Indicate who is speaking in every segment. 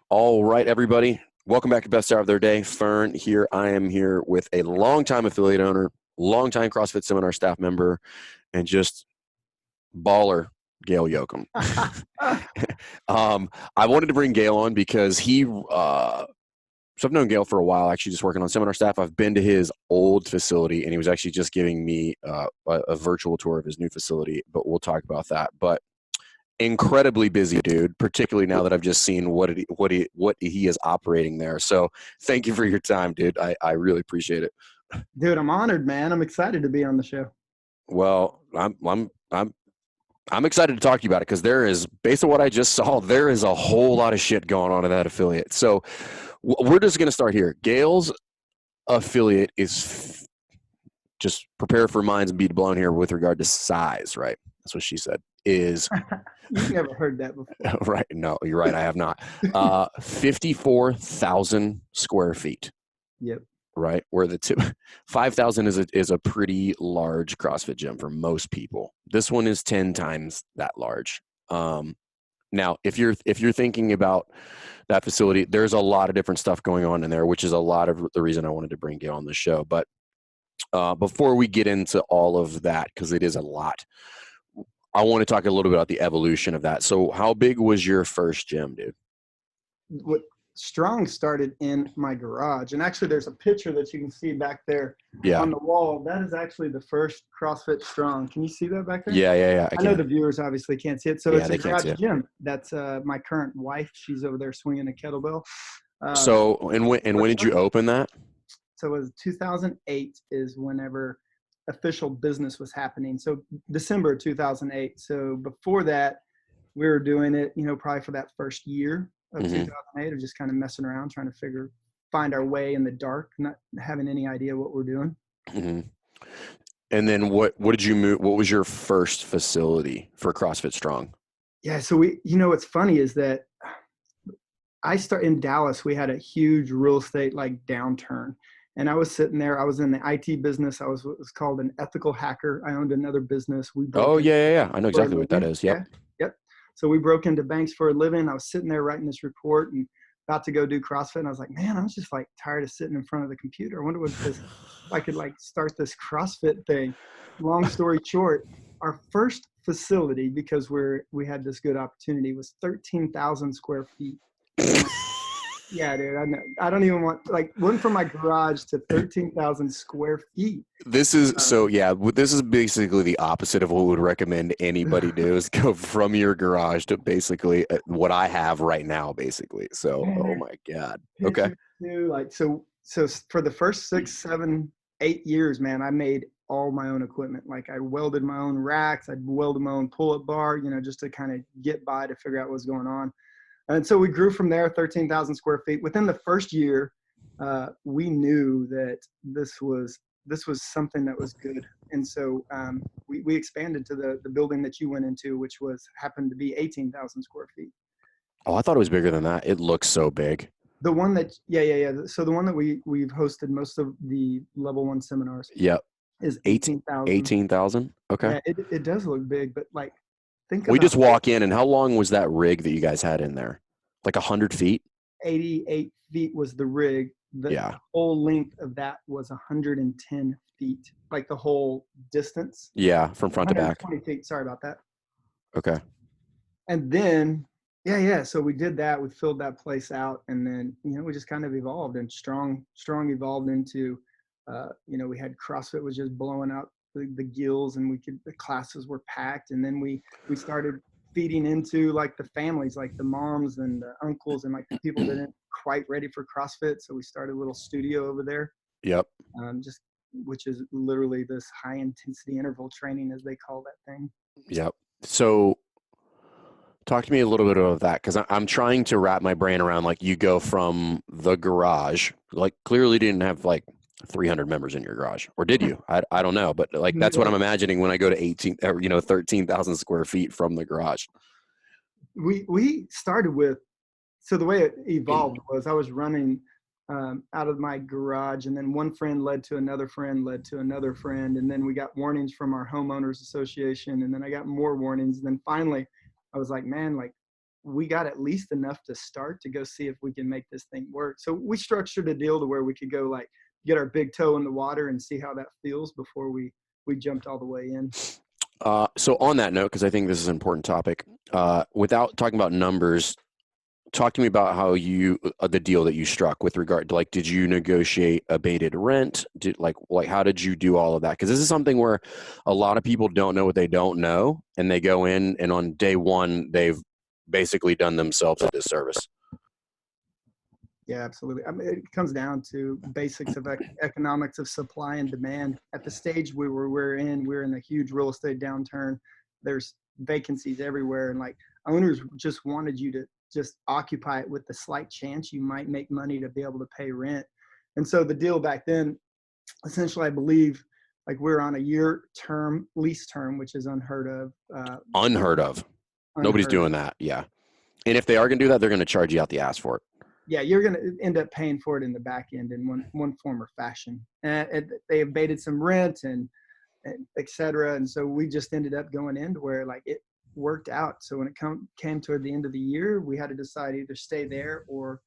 Speaker 1: All right, everybody. Welcome back to Best Hour of Their Day. Fern here. I am here with a longtime affiliate owner, longtime CrossFit Seminar staff member, and just baller, Gale Yocom. I wanted to bring Gale on because so I've known Gale for a while, actually just working on seminar staff. I've been to his old facility, and he was actually just giving me a virtual tour of his new facility, but we'll talk about that. But incredibly busy dude, particularly now that I've just seen what he is operating there. So thank you for your time, dude. I really appreciate it.
Speaker 2: Dude, I'm honored, man. I'm excited to be on the show.
Speaker 1: Well, I'm excited to talk to you about it because there is, based on what I just saw, there is a whole lot of shit going on in that affiliate. So we're just going to start here. Gale's affiliate is just prepare for minds and be blown here with regard to size, right? That's what she said. Is
Speaker 2: You've never heard that before.
Speaker 1: right? No, you're right. I have not. 54,000 square feet.
Speaker 2: Yep.
Speaker 1: Right, where the 5,000 is a pretty large CrossFit gym for most people. This one is 10 times that large. Now, if you're thinking about that facility, there's a lot of different stuff going on in there, which is a lot of the reason I wanted to bring you on the show. But before we get into all of that, because it is a lot, I want to talk a little bit about the evolution of that. So how big was your first gym, dude?
Speaker 2: What Strong started in my garage. And actually, there's a picture that you can see back there on the wall. That is actually the first CrossFit Strong. Can you see that back there?
Speaker 1: Yeah.
Speaker 2: I know the viewers obviously can't see it. So it's a garage gym. That's my current wife. She's over there swinging a kettlebell.
Speaker 1: When did you open that?
Speaker 2: So it was 2008 is whenever official business was happening. So December 2008. So before that, we were doing it, probably for that first year of 2008, of just kind of messing around, trying to find our way in the dark, not having any idea what we're doing.
Speaker 1: Mm-hmm. And then what did you move? What was your first facility for CrossFit Strong?
Speaker 2: Yeah. So what's funny is that I started in Dallas. We had a huge real estate downturn. And I was sitting there. I was in the IT business. I was what was called an ethical hacker. I owned another business.
Speaker 1: Yeah. I know exactly what that is. Yep.
Speaker 2: Yep. So we broke into banks for a living. I was sitting there writing this report and about to go do CrossFit. And I was like, man, I'm just tired of sitting in front of the computer. I wonder if I could start this CrossFit thing. Long story short, our first facility, because we had this good opportunity, was 13,000 square feet. Yeah, dude, I know. I don't even went from my garage to 13,000 square feet.
Speaker 1: This is this is basically the opposite of what we would recommend anybody do, is go from your garage to basically what I have right now, basically. So, oh my God. Okay.
Speaker 2: So for the first 6, 7, 8 years, man, I made all my own equipment. I welded my own racks. I'd welded my own pull-up bar, just to kind of get by, to figure out what's going on. And so we grew from there, 13,000 square feet. Within the first year, we knew that this was something that was good. And so we expanded to the building that you went into, which happened to be 18,000 square feet.
Speaker 1: Oh, I thought it was bigger than that. It looks so big.
Speaker 2: The one that, yeah. So the one that we've hosted most of the level 1 seminars.
Speaker 1: Yep.
Speaker 2: Is 18,000.
Speaker 1: 18,000. Okay.
Speaker 2: Yeah, it does look big, but
Speaker 1: we just walk in, and how long was that rig that you guys had in there? 100 feet?
Speaker 2: 88 feet was the rig. The whole length of that was 110 feet, the whole distance.
Speaker 1: Yeah, from front to back.
Speaker 2: 20 feet. Sorry about that.
Speaker 1: Okay.
Speaker 2: And then, so we did that. We filled that place out, and then, we just kind of evolved, and Strong evolved into, we had CrossFit was just blowing out the gills, and the classes were packed, and then we started feeding into the families, the moms and the uncles, and the people that didn't quite ready for CrossFit. So we started a little studio over there.
Speaker 1: Yep.
Speaker 2: Which is literally this high intensity interval training, as they call that thing.
Speaker 1: Yep. So talk to me a little bit about that, because I'm trying to wrap my brain around, you go from the garage, clearly didn't have 300 members in your garage, or did you? I don't know, but that's what I'm imagining when I go to 13,000 square feet from the garage.
Speaker 2: We started with, so the way it evolved was I was running out of my garage, and then one friend led to another friend, and then we got warnings from our homeowners association, and then I got more warnings, and then finally I was like, man, we got at least enough to start to go see if we can make this thing work. So we structured a deal to where we could go like get our big toe in the water and see how that feels before we jumped all the way in.
Speaker 1: So on that note, because I think this is an important topic, without talking about numbers, talk to me about how you the deal that you struck with regard to, like, did you negotiate abated rent? Like how did you do all of that? Because this is something where a lot of people don't know what they don't know, and they go in and on day one they've basically done themselves a disservice.
Speaker 2: Yeah, absolutely. I mean, it comes down to basics of economics of supply and demand. At the stage we're in a huge real estate downturn. There's vacancies everywhere, and like owners just wanted you to just occupy it with the slight chance you might make money to be able to pay rent. And so the deal back then, essentially, I believe, like we're on a year term lease term, which is unheard of.
Speaker 1: Unheard of. Nobody's
Speaker 2: Unheard
Speaker 1: doing
Speaker 2: of.
Speaker 1: that. Yeah. And if they are going to do that, they're going to charge you out the ass for it.
Speaker 2: Yeah, you're going to end up paying for it in the back end in one form or fashion. And they abated some rent and et cetera. And so we just ended up going into where like it worked out. So when it came toward the end of the year, we had to decide either stay there or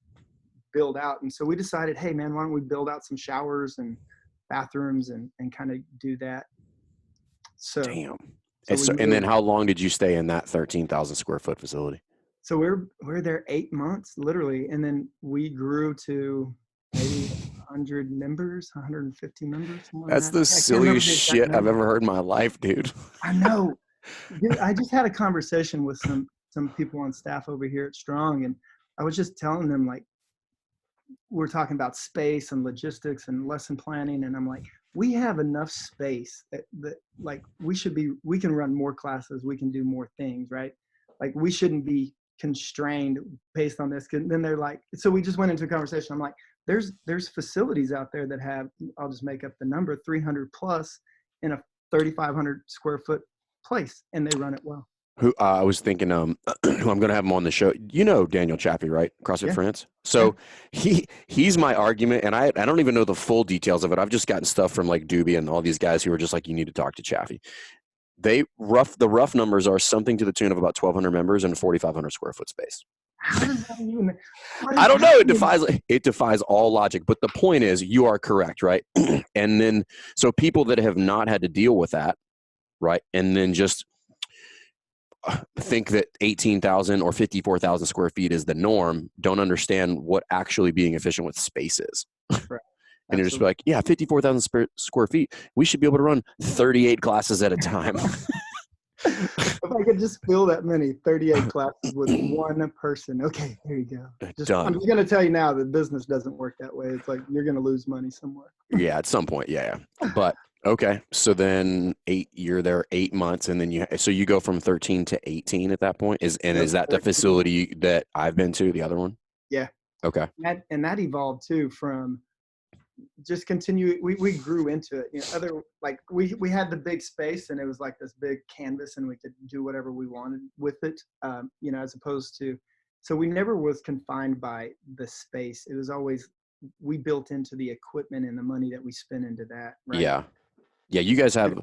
Speaker 2: build out. And so we decided, hey man, why don't we build out some showers and bathrooms and kind of do that. So,
Speaker 1: Damn.
Speaker 2: so
Speaker 1: And then how long did you stay in that 13,000 square foot facility?
Speaker 2: So we're there 8 months, literally, and then we grew to maybe 100 members, 150 members.
Speaker 1: That's the silliest shit I've ever heard in my life, dude.
Speaker 2: I know. Dude, I just had a conversation with some people on staff over here at Strong, and I was just telling them, like, we're talking about space and logistics and lesson planning, and I'm like, we have enough space that like we can run more classes, we can do more things, right? Like we shouldn't be constrained based on this. And then they're like, so we just went into a conversation. I'm like, there's facilities out there that have, I'll just make up the number, 300 plus in a 3,500 square foot place, and they run it well.
Speaker 1: Who I was thinking, who I'm going to have him on the show. You know Daniel Chaffee, right? CrossFit France. So he's my argument, and I don't even know the full details of it. I've just gotten stuff from like Doobie and all these guys who are just like, you need to talk to Chaffee. The rough numbers are something to the tune of about 1,200 members and 4,500 square foot space.
Speaker 2: How does that even?
Speaker 1: I don't know. It defies all logic. But the point is, you are correct, right? And then, so people that have not had to deal with that, right, and then just think that 18,000 or 54,000 square feet is the norm, don't understand what actually being efficient with space is.
Speaker 2: Right.
Speaker 1: And you're just like, yeah, 54,000 square feet. We should be able to run 38 classes at a time.
Speaker 2: If I could just fill that many 38 classes with one person. Okay, there you go.
Speaker 1: Done.
Speaker 2: I'm just going to tell you now that business doesn't work that way. It's like you're going to lose money somewhere.
Speaker 1: Yeah, at some point. Yeah. But okay. So then you're there 8 months, and then so you go from 13 to 18 at that point. Is that the facility that I've been to, the other one?
Speaker 2: Yeah.
Speaker 1: Okay.
Speaker 2: And that evolved too from just continue. We grew into it. You know, we had the big space, and it was like this big canvas, and we could do whatever we wanted with it. You know, as opposed to, so we never was confined by the space. It was always, we built into the equipment and the money that we spent into that. Right?
Speaker 1: Yeah. Yeah. You guys have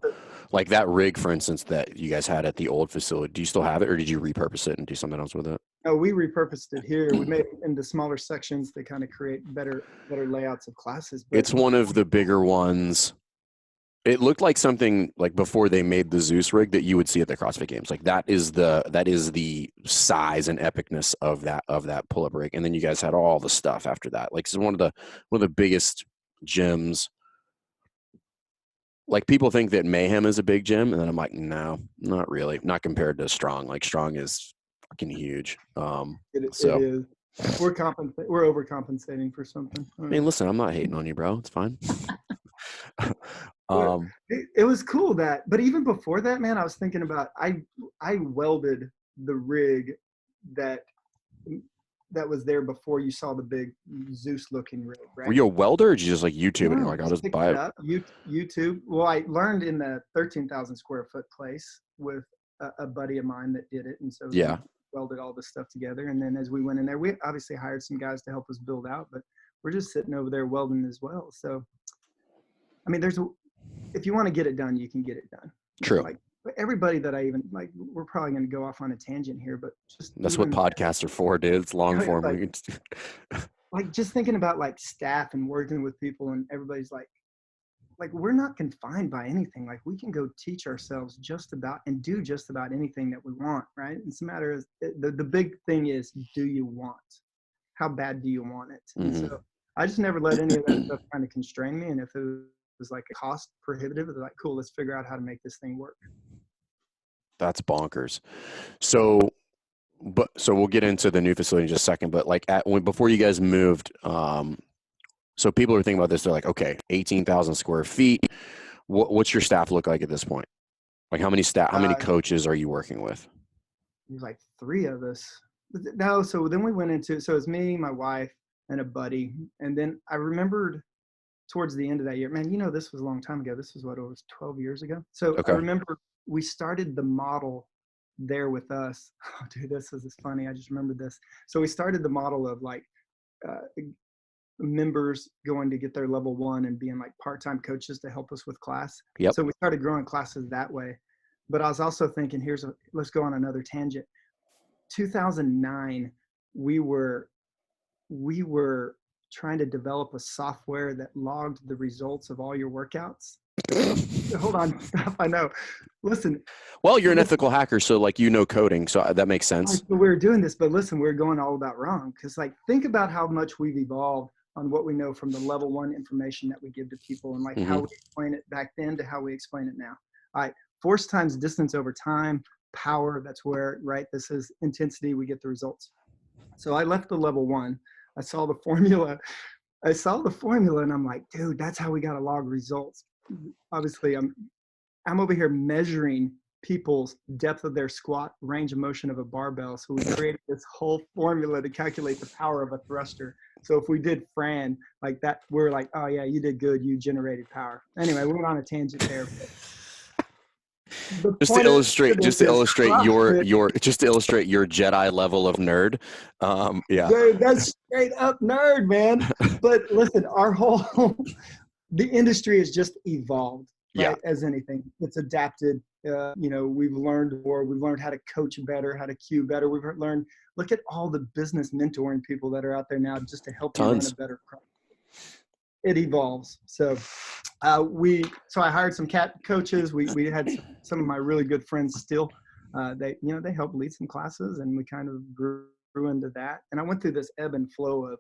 Speaker 1: like that rig, for instance, that you guys had at the old facility. Do you still have it, or did you repurpose it and do something else with it?
Speaker 2: Oh, we repurposed it here. We made it into smaller sections to kind of create better layouts of classes. But
Speaker 1: it's one of the bigger ones. It looked like something like before they made the Zeus rig that you would see at the CrossFit Games. Like that is the size and epicness of that pull-up rig. And then you guys had all the stuff after that. Like it's one of the biggest gyms. Like people think that Mayhem is a big gym, and then I'm like, no, not really. Not compared to Strong. Like Strong is fucking huge.
Speaker 2: It is. We're overcompensating for something.
Speaker 1: I mean, listen, I'm not hating on you, bro. It's fine.
Speaker 2: It was cool but even before that, man, I was thinking about, I welded the rig that was there before you saw the big Zeus looking rig, right?
Speaker 1: Were you a welder, or did you just like YouTube and you're like, I'll just buy it?
Speaker 2: YouTube. Well, I learned in the 13,000 square foot place with a buddy of mine that did it. And so we welded all this stuff together. And then as we went in there, we obviously hired some guys to help us build out, but we're just sitting over there welding as well. So, I mean, if you want to get it done, you can get it done.
Speaker 1: True.
Speaker 2: everybody that I even like, we're probably going to go off on a tangent here, but just
Speaker 1: That's what
Speaker 2: even
Speaker 1: podcasts are for, dude. It's long form.
Speaker 2: like just thinking about like staff and working with people, and everybody's like we're not confined by anything. Like we can go teach ourselves just about and do just about anything that we want, right? It's a matter of the big thing is, do you want? How bad do you want it? And
Speaker 1: Mm-hmm.
Speaker 2: so I just never let any of that stuff kind of constrain me. And if it was like a cost prohibitive, it's like, cool, let's figure out how to make this thing work.
Speaker 1: That's bonkers. So we'll get into the new facility in just a second, but like before you guys moved, so people are thinking about this. They're like, okay, 18,000 square feet. What's your staff look like at this point? Like how many coaches are you working with?
Speaker 2: There's like 3 of us. No, so then we went into, so it's me, my wife, and a buddy. And then I remembered towards the end of that year, man, this was a long time ago. This was what, it was 12 years ago. So I
Speaker 1: Okay.
Speaker 2: remember we started the model there with us. Oh, dude, this is funny. I just remembered this. So we started the model of like members going to get their level 1 and being like part-time coaches to help us with class.
Speaker 1: Yep.
Speaker 2: So we started growing classes that way. But I was also thinking, let's go on another tangent. 2009, we were trying to develop a software that logged the results of all your workouts. Hold on, stop. I know. Listen.
Speaker 1: Well, you're an ethical hacker, so like coding, so that makes sense.
Speaker 2: We were doing this, but listen, we're going all about wrong, because like think about how much we've evolved on what we know from the level 1 information that we give to people, and like how we explain it back then to how we explain it now. All right, force times distance over time, power. That's where, right? This is intensity. We get the results. So I left the level 1. I saw the formula, and I'm like, dude, that's how we got to log results. Obviously, I'm over here measuring people's depth of their squat, range of motion of a barbell. So we created this whole formula to calculate the power of a thruster. So if we did Fran like that, we're like, oh yeah, you did good. You generated power. Anyway, we went on a tangent there.
Speaker 1: Just to illustrate your Jedi level of nerd. Yeah.
Speaker 2: Dude, that's straight up nerd, man. But listen, the industry has just evolved, right?
Speaker 1: Yeah.
Speaker 2: As anything, it's adapted. We've learned more. We've learned how to coach better, how to cue better. We've learned, look at all the business mentoring people that are out there now just to help you run a better CrossFit. It evolves. So I hired some coaches. We had some of my really good friends still. They helped lead some classes, and we kind of grew into that. And I went through this ebb and flow of,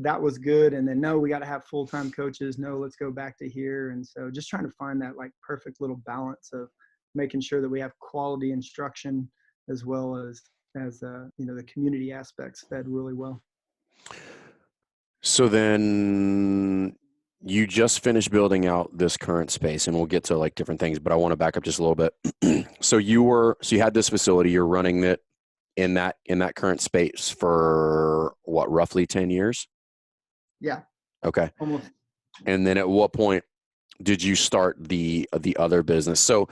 Speaker 2: that was good, and then no, we got to have full-time coaches. No, let's go back to here. And so just trying to find that like perfect little balance of making sure that we have quality instruction as well as the community aspects fed really well.
Speaker 1: So then you just finished building out this current space, and we'll get to like different things, but I want to back up just a little bit. So you had this facility, you're running it in that current space for what, roughly 10 years?
Speaker 2: Yeah.
Speaker 1: Okay.
Speaker 2: Almost.
Speaker 1: And then at what point did you start the other business? So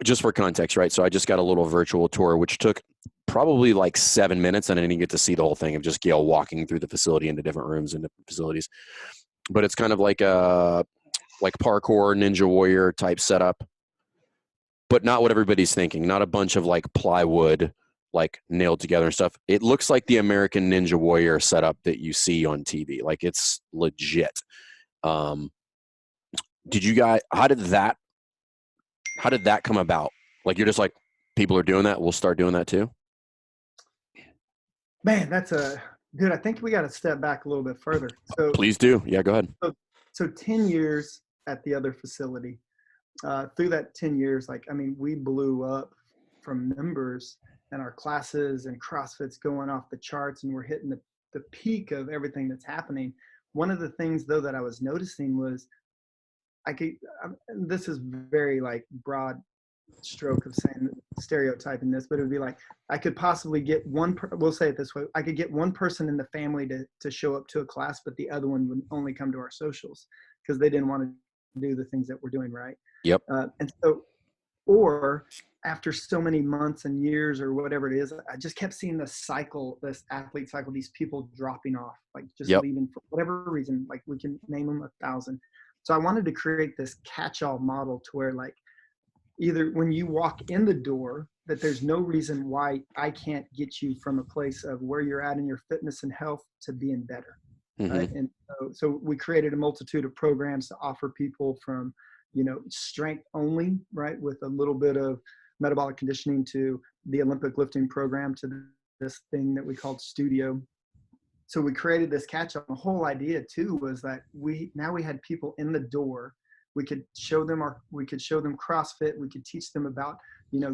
Speaker 1: just for context, right? So I just got a little virtual tour, which took probably like 7 minutes, and I didn't get to see the whole thing of just Gale walking through the facility into different rooms and different facilities. But it's kind of like a parkour Ninja Warrior type setup, but not what everybody's thinking. Not a bunch of like plywood like nailed together and stuff. It looks like the American Ninja Warrior setup that you see on TV. Like it's legit. Did you guys, how did that come about? Like, you're just like, people are doing that, we'll start doing that too?
Speaker 2: Man, dude, I think we got to step back a little bit further. So
Speaker 1: Please do. Yeah, go ahead.
Speaker 2: So 10 years at the other facility. Through that 10 years, we blew up from members, and our classes and CrossFit's going off the charts, and we're hitting the peak of everything that's happening. One of the things though that I was noticing was this is very like broad stroke of saying, stereotyping this, but it would be like, I could possibly get we'll say it this way, I could get one person in the family to show up to a class, but the other one would only come to our socials because they didn't want to do the things that we're doing, right?
Speaker 1: Yep.
Speaker 2: And so, or after so many months and years or whatever it is, I just kept seeing this athlete cycle, these people dropping off, like just leaving for whatever reason, like we can name them 1,000. So I wanted to create this catch-all model to where like either when you walk in the door, that there's no reason why I can't get you from a place of where you're at in your fitness and health to being better. Right.
Speaker 1: Mm-hmm.
Speaker 2: And so we created a multitude of programs to offer people from, strength only, right, with a little bit of metabolic conditioning, to the Olympic lifting program, to this thing that we called studio. So we created this catch-all. The whole idea too was that we had people in the door. We could show them CrossFit. We could teach them about,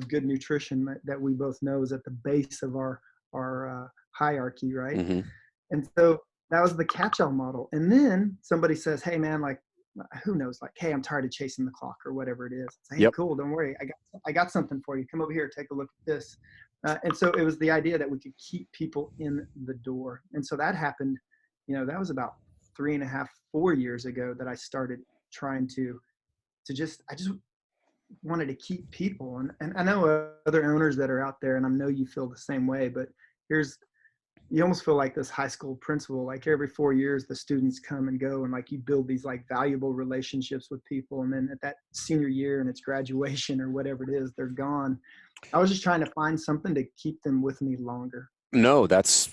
Speaker 2: good nutrition that we both know is at the base of our hierarchy, right?
Speaker 1: Mm-hmm.
Speaker 2: And so that was the catch-all model. And then somebody says, hey man, like, who knows, like, hey, I'm tired of chasing the clock or whatever it is. Say, hey,
Speaker 1: Yep.
Speaker 2: cool, don't worry, I got something for you. Come over here, take a look at this. And so it was the idea that we could keep people in the door. And so that happened, that was about 3.5, 4 years ago that I started trying to I just wanted to keep people. And I know other owners that are out there, and I know you feel the same way, but you almost feel like this high school principal, like every 4 years, the students come and go, and like you build these like valuable relationships with people. And then at that senior year and it's graduation or whatever it is, they're gone. I was just trying to find something to keep them with me longer.
Speaker 1: No, let's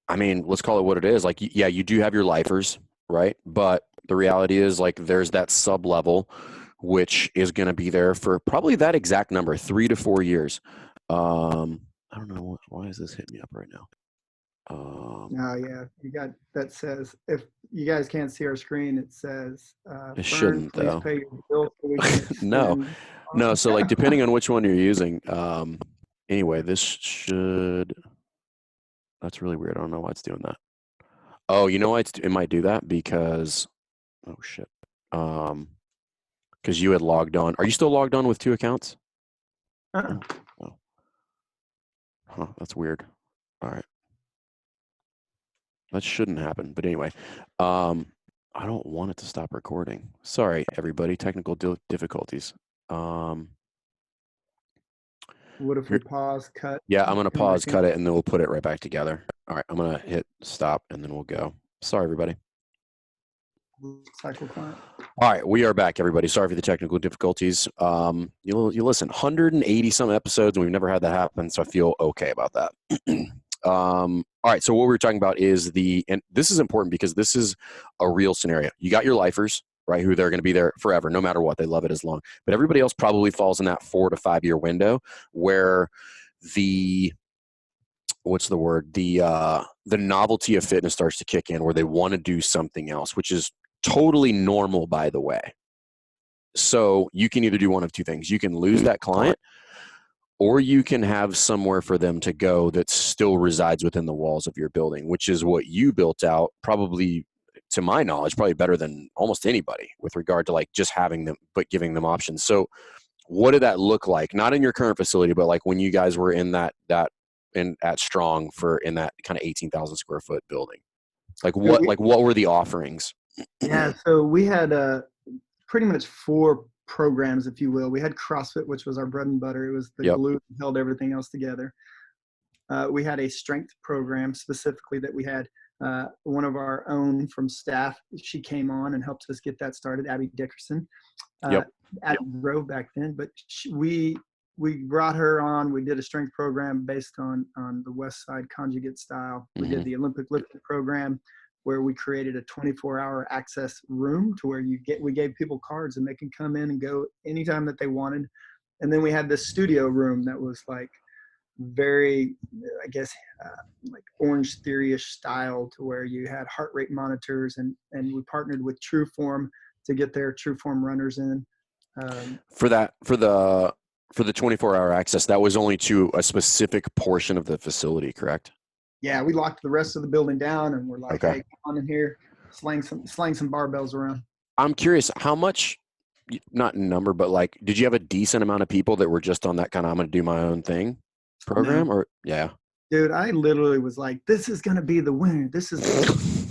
Speaker 1: call it what it is. Like, yeah, you do have your lifers, right? But the reality is, like, there's that sub level, which is going to be there for probably that exact number, 3 to 4 years. I don't know why is this hitting me up right now.
Speaker 2: Oh yeah, you got that says, if you guys can't see our screen, it says,
Speaker 1: It
Speaker 2: Fern,
Speaker 1: shouldn't
Speaker 2: please
Speaker 1: though.
Speaker 2: pay your bill so we can
Speaker 1: No. So like, depending on which one you're using. Anyway, this should. That's really weird. I don't know why it's doing that. Oh, you know why it might do that? Because, oh shit. Because you had logged on. Are you still logged on with 2 accounts?
Speaker 2: Uh-uh.
Speaker 1: Oh. Huh, that's weird. All right. That shouldn't happen. But anyway, I don't want it to stop recording. Sorry, everybody. Technical difficulties.
Speaker 2: What if we pause, cut?
Speaker 1: Yeah, I'm going to
Speaker 2: come back
Speaker 1: pause,
Speaker 2: in?
Speaker 1: cut it, and then we'll put it right back together. All right, I'm going to hit stop, and then we'll go. Sorry, everybody.
Speaker 2: Cycle client.
Speaker 1: All right, we are back, everybody. Sorry for the technical difficulties. You listen, 180 some episodes, and we've never had that happen, so I feel okay about that. All right, so what we're talking about is and this is important because this is a real scenario. You got your lifers, right, who they're going to be there forever, no matter what. They love it as long. But everybody else probably falls in that 4 to 5 year window where what's the word? The novelty of fitness starts to kick in, where they want to do something else, which is totally normal, by the way. So you can either do one of two things. You can lose that client, or you can have somewhere for them to go that still resides within the walls of your building, which is what you built out, probably, to my knowledge, probably better than almost anybody with regard to like just having them, but giving them options. So what did that look like? Not in your current facility, but like when you guys were in at Strong in that kind of 18,000 square foot building. Like what were the offerings?
Speaker 2: Yeah, so we had pretty much 4 programs, if you will. We had CrossFit, which was our bread and butter. It was the glue that held everything else together. We had a strength program specifically that we had one of our own from staff. She came on and helped us get that started, Abby Dickerson. Abby Grove back then, but we brought her on. We did a strength program based on the West Side conjugate style. We did the Olympic lifting program, where we created a 24-hour access room to where we gave people cards and they can come in and go anytime that they wanted. And then we had this studio room that was like very, I guess, like Orange Theory-ish style, to where you had heart rate monitors, and we partnered with Trueform to get their Trueform runners in.
Speaker 1: For the 24-hour access, that was only to a specific portion of the facility, correct?
Speaker 2: Yeah, we locked the rest of the building down, and we're like, hey, come on in here, slang some barbells around. I'm
Speaker 1: curious, how much, not in number, but like, did you have a decent amount of people that were just on that kind of I'm going to do my own thing program?
Speaker 2: No.
Speaker 1: Or yeah,
Speaker 2: dude, I literally was like, this is going to be the winner. This is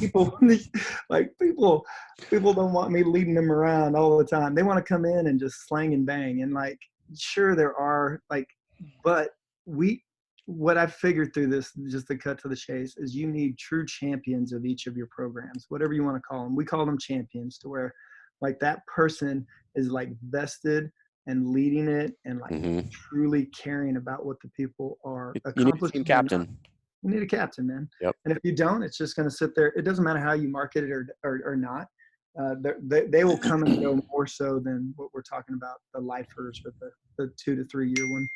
Speaker 2: people like people don't want me leading them around all the time. They want to come in and just slang and bang. And like, sure, there are like, but what I've figured through this, just to cut to the chase, is you need true champions of each of your programs, whatever you want to call them. We call them champions, to where like that person is like vested and leading it and like
Speaker 1: Mm-hmm.
Speaker 2: truly caring about what the people are
Speaker 1: You need a team
Speaker 2: accomplishing or not.
Speaker 1: captain.
Speaker 2: You need a captain, man.
Speaker 1: Yep.
Speaker 2: And if you don't, it's just going to sit there. It doesn't matter how you market it or not. They will come and go more so than what we're talking about, the lifers or the 2 to 3 year one.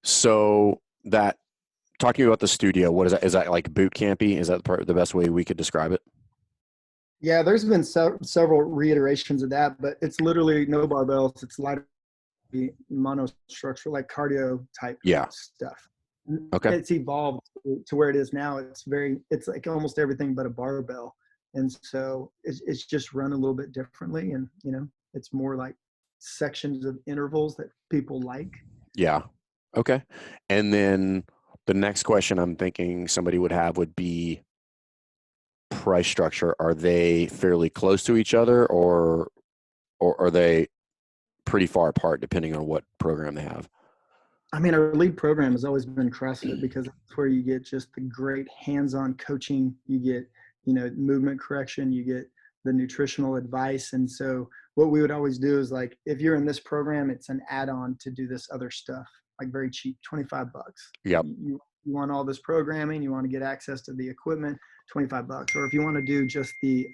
Speaker 1: So that talking about the studio, what is that? Is that like boot campy? Is that the best way we could describe it?
Speaker 2: Yeah, there's been several reiterations of that, but it's literally no barbells. It's lighter monostructure, like cardio type
Speaker 1: Yeah.
Speaker 2: stuff.
Speaker 1: Okay.
Speaker 2: It's evolved to where it is now. It's like almost everything but a barbell. And so it's just run a little bit differently. And, it's more like sections of intervals that people like.
Speaker 1: Yeah. Okay. And then the next question I'm thinking somebody would have would be price structure. Are they fairly close to each other or are they pretty far apart depending on what program they have?
Speaker 2: I mean, our lead program has always been CrossFit because that's where you get just the great hands-on coaching. You get, movement correction, you get the nutritional advice. And so what we would always do is like, if you're in this program, it's an add-on to do this other stuff, like very cheap, $25.
Speaker 1: Yep.
Speaker 2: You want all this programming, you want to get access to the equipment, $25. Or if you want to do just the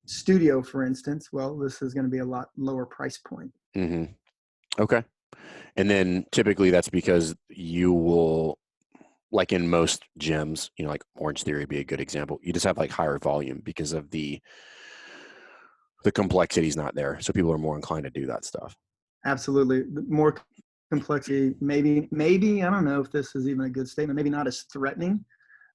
Speaker 2: studio, for instance, well, this is going to be a lot lower price point.
Speaker 1: Mm-hmm. Okay. And then typically that's because you will, like in most gyms, like Orange Theory would be a good example. You just have like higher volume because of the complexity is not there. So people are more inclined to do that stuff.
Speaker 2: Absolutely. More complexity, maybe, I don't know if this is even a good statement, maybe not as threatening,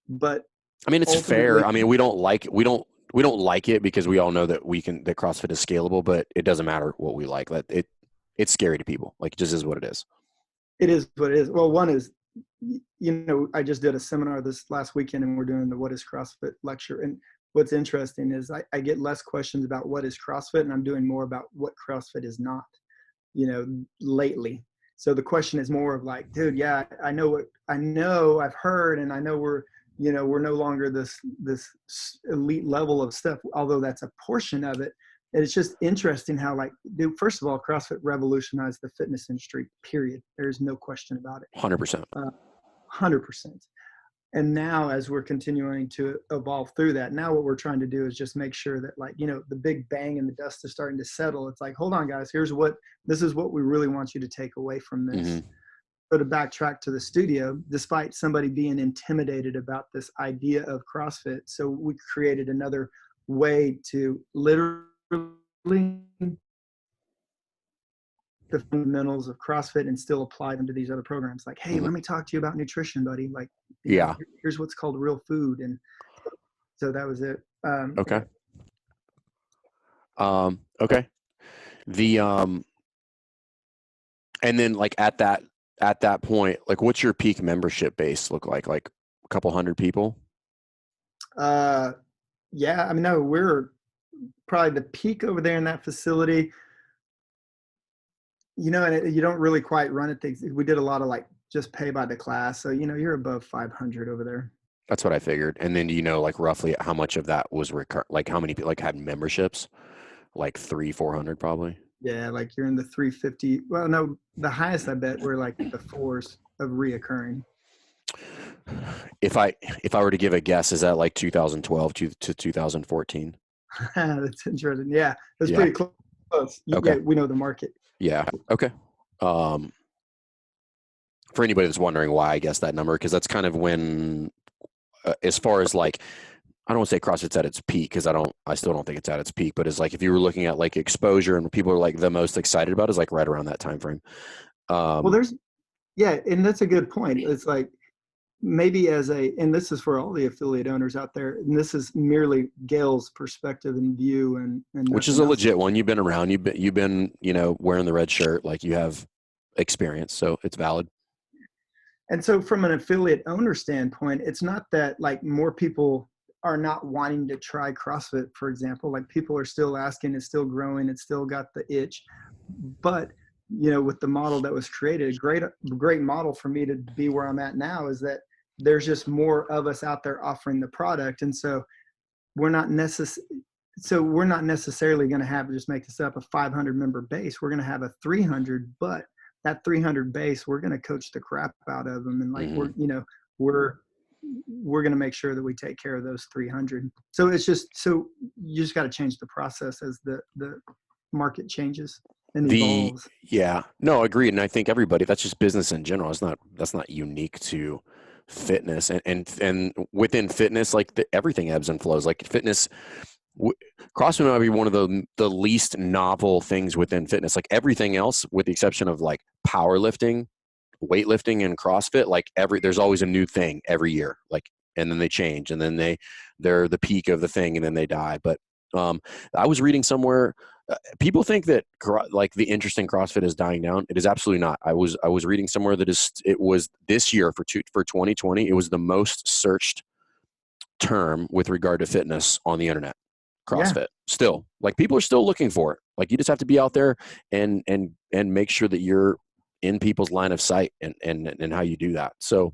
Speaker 2: but
Speaker 1: I mean, it's fair. I mean, we don't like it because we all know that that CrossFit is scalable, but it doesn't matter what we like. It's scary to people. Like it just is what it is.
Speaker 2: It is what it is. Well, one is, I just did a seminar this last weekend and we're doing the What is CrossFit lecture. And what's interesting is I get less questions about what is CrossFit and I'm doing more about what CrossFit is not, lately. So the question is more of like, dude, yeah, I've heard, and I know we're no longer this elite level of stuff, although that's a portion of it. And it's just interesting how, like, dude, first of all, CrossFit revolutionized the fitness industry, period. There's no question about it.
Speaker 1: 100%.
Speaker 2: 100%. And now as we're continuing to evolve through that, now what we're trying to do is just make sure that, like, the big bang and the dust is starting to settle. It's like, hold on, guys, this is what we really want you to take away from this.
Speaker 1: Mm-hmm.
Speaker 2: So to backtrack to the studio, despite somebody being intimidated about this idea of CrossFit, so we created another way to literally the fundamentals of CrossFit and still apply them to these other programs. Like, hey, let me talk to you about nutrition, buddy. Like, here's what's called real food. And so that was it.
Speaker 1: Okay. Okay. The and then like at that point, like what's your peak membership base look like? Like a couple hundred people?
Speaker 2: Yeah, I mean, no, we're probably the peak over there in that facility. And you don't really quite run it. We did a lot of like just pay by the class. So, you're above 500 over there.
Speaker 1: That's what I figured. And then do you know like roughly how much of that was like how many people like had memberships? Like 300-400 probably?
Speaker 2: Yeah, like you're in the 350. Well, no, the highest I bet were like the fours of reoccurring.
Speaker 1: If I were to give a guess, is that like 2012 to 2014?
Speaker 2: That's interesting. Yeah, that's pretty close.
Speaker 1: Okay.
Speaker 2: Yeah, we know the market.
Speaker 1: Yeah. Okay. For anybody that's wondering why I guess that number, because that's kind of when, as far as like, I don't want to say CrossFit's at its peak because I still don't think it's at its peak, but it's like if you were looking at like exposure and what people are like the most excited about is like right around that time frame.
Speaker 2: Well, and that's a good point. It's like maybe and this is for all the affiliate owners out there, and this is merely Gale's perspective and view, and
Speaker 1: which is a legit one. You've been around. You've been wearing the red shirt, like you have experience, so it's valid.
Speaker 2: And so from an affiliate owner standpoint, it's not that like more people are not wanting to try CrossFit, for example. Like people are still asking, it's still growing, it's still got the itch. But, with the model that was created, a great model for me to be where I'm at now is that there's just more of us out there offering the product. And so we're not so we're not necessarily going to have, just make this up, a 500 member base. We're going to have a 300, but that 300 base, we're going to coach the crap out of them. And like,
Speaker 1: Mm-hmm.
Speaker 2: we're going to make sure that we take care of those 300. So it's just, so you just got to change the process as the market changes and evolves.
Speaker 1: Yeah, no, agreed. And I think everybody, that's just business in general. That's not unique to fitness, and within fitness, like everything ebbs and flows. Like fitness, CrossFit might be one of the least novel things within fitness. Like everything else, with the exception of like powerlifting, weightlifting, and CrossFit, like there's always a new thing every year. Like, and then they change, and then they're the peak of the thing, and then they die. But I was reading somewhere. People think that like the interest in CrossFit is dying down. It is absolutely not. I was reading somewhere that it was this year for 2020. It was the most searched term with regard to fitness on the internet.
Speaker 2: Yeah.
Speaker 1: CrossFit still, like people are still looking for it. Like you just have to be out there and make sure that you're in people's line of sight and how you do that. So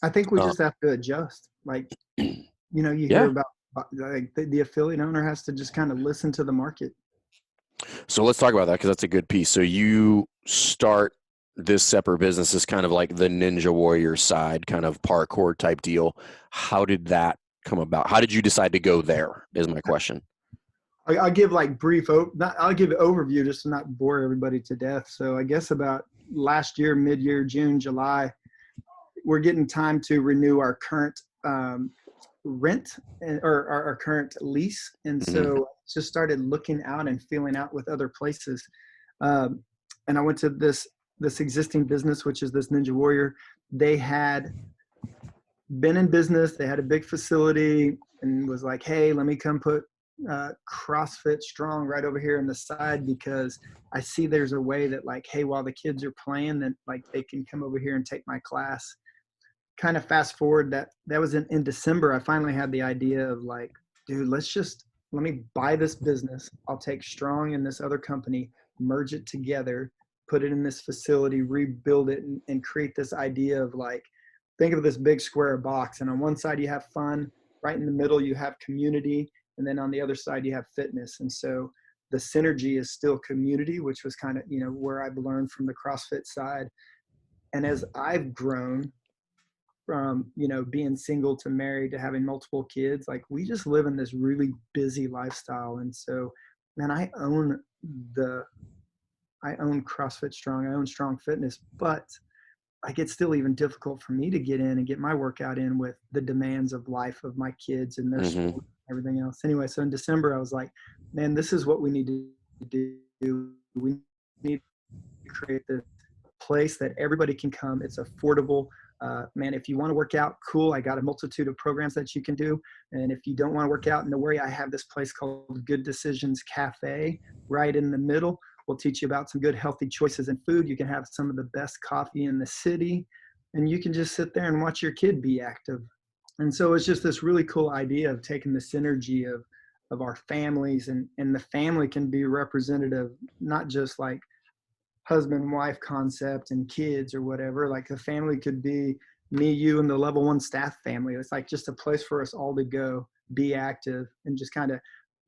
Speaker 2: I think we just have to adjust. Like, you hear
Speaker 1: yeah.
Speaker 2: about like the affiliate owner has to just kind of listen to the market.
Speaker 1: So let's talk about that, because that's a good piece. So you start this separate business as kind of like the Ninja Warrior side, kind of parkour type deal. How did that come about? How did you decide to go there is my question.
Speaker 2: I'll give like I'll give an overview just to not bore everybody to death. So I guess about last year, mid-year, June, July, we're getting time to renew our current rent or our current lease. And so just started looking out and feeling out with other places. And I went to this existing business, which is this Ninja Warrior. They had been in business. They had a big facility and was like, hey, let me come put CrossFit Strong right over here on the side, because I see there's a way that like, hey, while the kids are playing, that like they can come over here and take my class. Kind of fast forward, that was in December. I finally had the idea of like, dude, let me buy this business. I'll take Strong and this other company, merge it together, put it in this facility, rebuild it, and create this idea of like, think of this big square box. And on one side you have fun, right in the middle you have community, and then on the other side you have fitness. And so the synergy is still community, which was kind of, where I've learned from the CrossFit side. And as I've grown from, being single to married to having multiple kids, like we just live in this really busy lifestyle. And so, man, I own CrossFit Strong, I own Strong Fitness, but like it's still even difficult for me to get in and get my workout in with the demands of life of my kids and their school and everything else. Anyway, so in December I was like, man, this is what we need to do. We need to create this place that everybody can come. It's affordable. Man, if you want to work out, cool. I got a multitude of programs that you can do. And if you don't want to work out, no worry. I have this place called Good Decisions Cafe right in the middle. We'll teach you about some good, healthy choices in food. You can have some of the best coffee in the city, and you can just sit there and watch your kid be active. And so it's just this really cool idea of taking the synergy of our families, and the family can be representative, not just like husband wife concept and kids or whatever. Like the family could be me, you, and the level 1 staff family. It's like just a place for us all to go, be active, and just kind of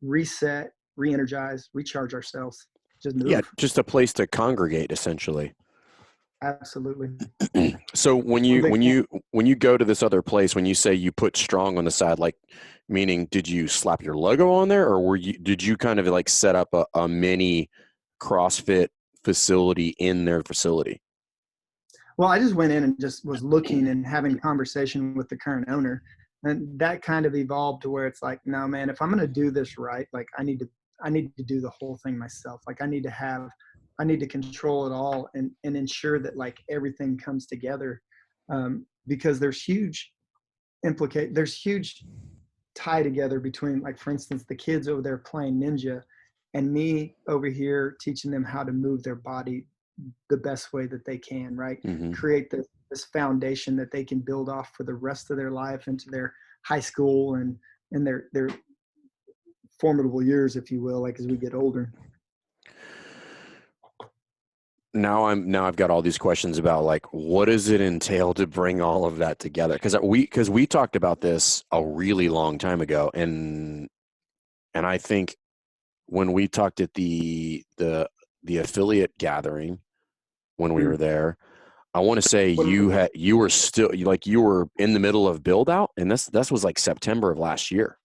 Speaker 2: reset, re-energize, recharge ourselves. Just move.
Speaker 1: Yeah, just a place to congregate, essentially.
Speaker 2: Absolutely.
Speaker 1: So when you go to this other place, when you say you put Strong on the side, like, meaning did you slap your logo on there, or did you kind of like set up a mini CrossFit facility in their facility?
Speaker 2: Well, I just went in and just was looking and having conversation with the current owner, and that kind of evolved to where it's like, no, man, if I'm going to do this right, like I need to do the whole thing myself. Like I need to control it all and ensure that like everything comes together, because there's huge tie together between, like, for instance, the kids over there playing Ninja and me over here teaching them how to move their body the best way that they can, right? Create this foundation that they can build off for the rest of their life into their high school and their formidable years, if you will, like as we get older.
Speaker 1: Now I've got all these questions about like, what does it entail to bring all of that together? Because we talked about this a really long time ago, and And I think when we talked at the affiliate gathering when we were there, I want to say you were still like you were in the middle of build out, and this was like September of last year.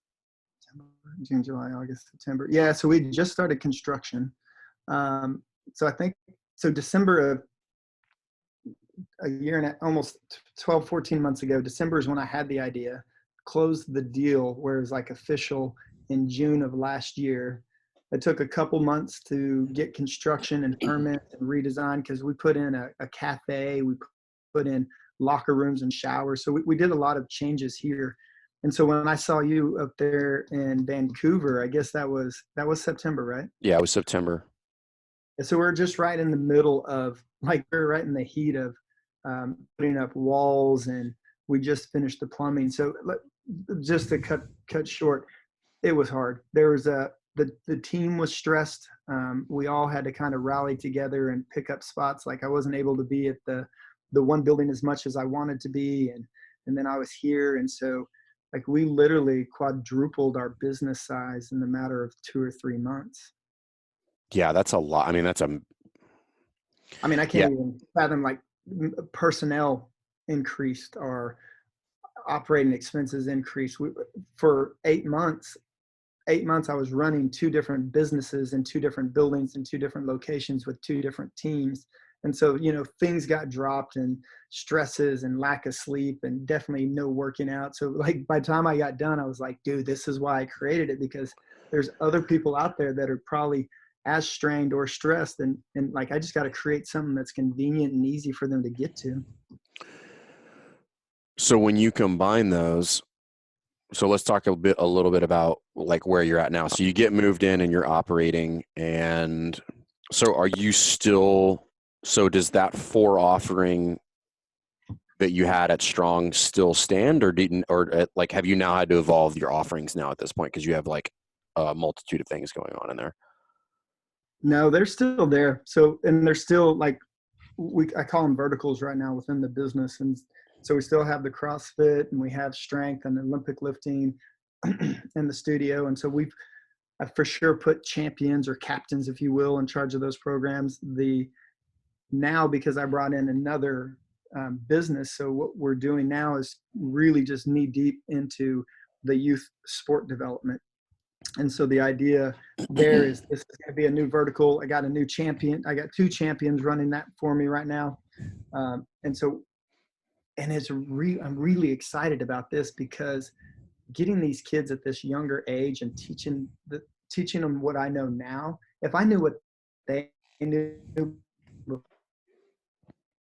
Speaker 2: June, July, August, September. Yeah, so we just started construction. So I think so December of a year and almost 12, 14 months ago, December is when I had the idea, closed the deal where it was like official in June of last year. It took a couple months to get construction and permits and redesign because we put in a cafe, we put in locker rooms and showers. So we did a lot of changes here. And so when I saw you up there in Vancouver, I guess that was September, right?
Speaker 1: Yeah, it was September.
Speaker 2: So we're just right in the middle of, like, we're right in the heat of putting up walls, and we just finished the plumbing. So just to cut short, it was hard. There was the team was stressed. We all had to kind of rally together and pick up spots. Like, I wasn't able to be at the one building as much as I wanted to be, and then I was here, and so like we literally quadrupled our business size in the matter of 2 or 3 months.
Speaker 1: Yeah, that's a lot. I mean,
Speaker 2: I
Speaker 1: yeah,
Speaker 2: can't even fathom, like, personnel increased, or operating expenses increased. For 8 months, 8 months, I was running 2 different businesses in 2 different buildings in 2 different locations with 2 different teams. And so, things got dropped, and stresses and lack of sleep and definitely no working out. So like by the time I got done, I was like, dude, this is why I created it, because there's other people out there that are probably as strained or stressed. And like, I just got to create something that's convenient and easy for them to get to.
Speaker 1: so when you combine those, so let's talk a little bit about like where you're at now. So you get moved in and you're operating, and so are you still, so does that 4 offering that you had at Strong still stand, or didn't, or like have you now had to evolve your offerings now at this point because you have like a multitude of things going on in there?
Speaker 2: No, they're still there. So, and they're still like, I call them verticals right now within the business. And so we still have the CrossFit, and we have strength and Olympic lifting in the studio. And so I've for sure put champions or captains, if you will, in charge of those programs. Now, because I brought in another business, so what we're doing now is really just knee deep into the youth sport development. And so the idea there is, this is going to be a new vertical. I got a new champion. I got 2 champions running that for me right now. And so, and I'm really excited about this, because getting these kids at this younger age and teaching them what I know now. If I knew what they knew before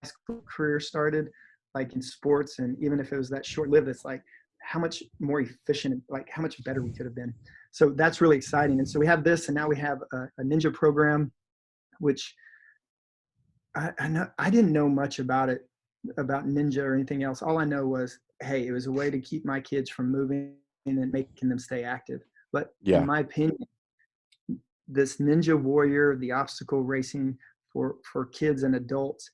Speaker 2: my school career started, like in sports, and even if it was that short lived, it's like how much more efficient, like how much better we could have been. So that's really exciting. And so we have this, and now we have a ninja program, which I didn't know much about it, about ninja or anything else. All I know was, hey, it was a way to keep my kids from moving and making them stay active. But in
Speaker 1: Yeah.
Speaker 2: my opinion, this ninja warrior, the obstacle racing for kids and adults,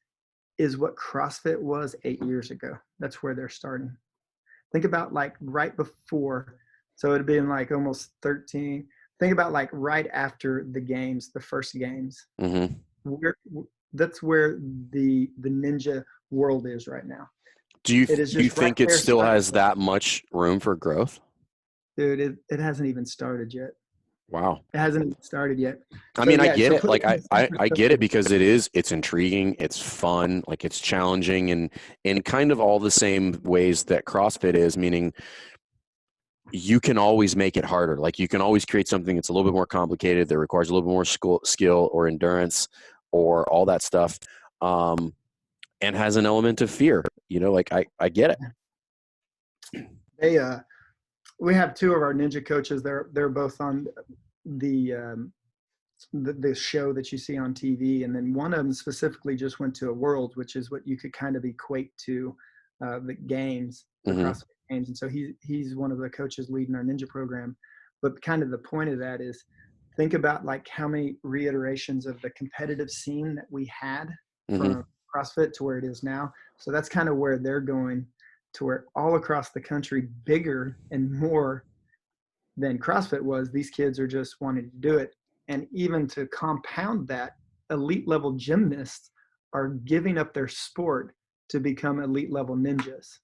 Speaker 2: is what CrossFit was 8 years ago. That's where they're starting. Think about like right before, so it'd been like almost 13. Think about like right after the games, the first games.
Speaker 1: Mm-hmm.
Speaker 2: Where, that's where the ninja world is right now. It is
Speaker 1: Do you
Speaker 2: just right
Speaker 1: think it
Speaker 2: there
Speaker 1: still
Speaker 2: starting.
Speaker 1: has that much room for growth?
Speaker 2: Dude, it hasn't even started yet.
Speaker 1: Wow.
Speaker 2: It hasn't even started yet.
Speaker 1: I
Speaker 2: So
Speaker 1: mean, I
Speaker 2: yeah,
Speaker 1: get
Speaker 2: so
Speaker 1: it.
Speaker 2: put it
Speaker 1: Like
Speaker 2: in
Speaker 1: I get it
Speaker 2: perspective.
Speaker 1: because it's intriguing, it's fun, like it's challenging, and in kind of all the same ways that CrossFit is, meaning you can always make it harder. Like you can always create something that's a little bit more complicated, that requires a little bit more skill or endurance or all that stuff, and has an element of fear. Like I get it.
Speaker 2: They we have 2 of our ninja coaches. They're both on the the show that you see on TV, and then one of them specifically just went to a World, which is what you could kind of equate to the games, the
Speaker 1: Hmm.
Speaker 2: CrossFit Games. And so he's one of the coaches leading our ninja program. But kind of the point of that is, think about like how many reiterations of the competitive scene that we had
Speaker 1: Hmm.
Speaker 2: from CrossFit to where it is now. So that's kind of where they're going, to where all across the country, bigger and more than CrossFit was. These kids are just wanting to do it. And even to compound that, elite level gymnasts are giving up their sport to become elite level ninjas.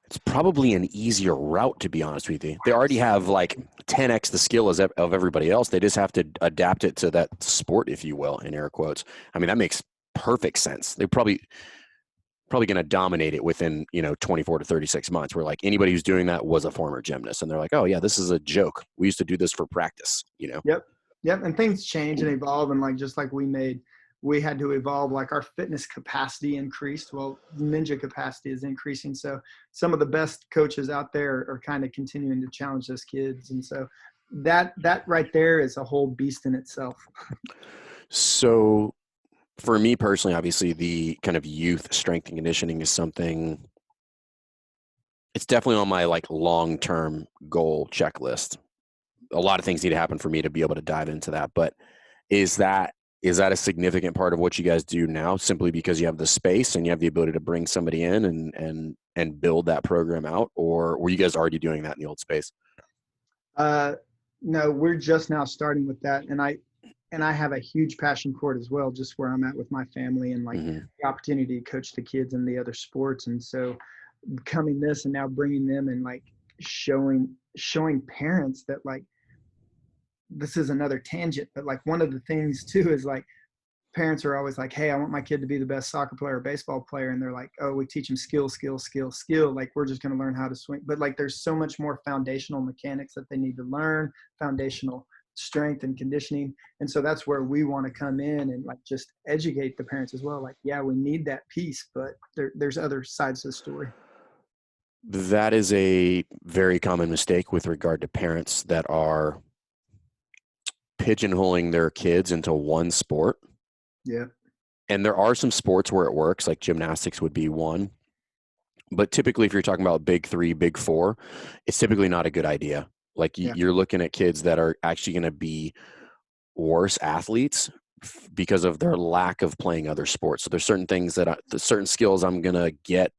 Speaker 1: It's probably an easier route, to be honest with you. They already have like 10x the skill of everybody else. They just have to adapt it to that sport, if you will, in air quotes. I mean, that makes perfect sense. They probably going to dominate it within 24 to 36 months, where like anybody who's doing that was a former gymnast, and they're like, oh yeah, this is a joke. We used to do this for practice.
Speaker 2: Yep. And things change and evolve, and like just like we had to evolve, like our fitness capacity increased. Well, ninja capacity is increasing. So some of the best coaches out there are kind of continuing to challenge those kids. And so that right there is a whole beast in itself.
Speaker 1: So for me personally, obviously the kind of youth strength and conditioning is something, it's definitely on my like long-term goal checklist. A lot of things need to happen for me to be able to dive into that. But is that a significant part of what you guys do now, simply because you have the space and you have the ability to bring somebody in and build that program out, or were you guys already doing that in the old space?
Speaker 2: No, we're just now starting with that. And I have a huge passion for it as well, just where I'm at with my family and like the opportunity to coach the kids in the other sports. And so becoming this and now bringing them and like showing parents that like, this is another tangent, but like one of the things too is like parents are always like, hey, I want my kid to be the best soccer player or baseball player. And they're like, oh, we teach them skill. Like, we're just going to learn how to swing. But like, there's so much more foundational mechanics that they need to learn, foundational strength and conditioning. And so that's where we want to come in and like just educate the parents as well. Like, yeah, we need that piece, but there's other sides to the story.
Speaker 1: That is a very common mistake with regard to parents that are pigeonholing their kids into one sport.
Speaker 2: Yeah.
Speaker 1: And there are some sports where it works, like gymnastics would be one. But typically, if you're talking about big three, big four, it's typically not a good idea. Like you're looking at kids that are actually going to be worse athletes because of their lack of playing other sports. So there's certain things certain skills I'm going to get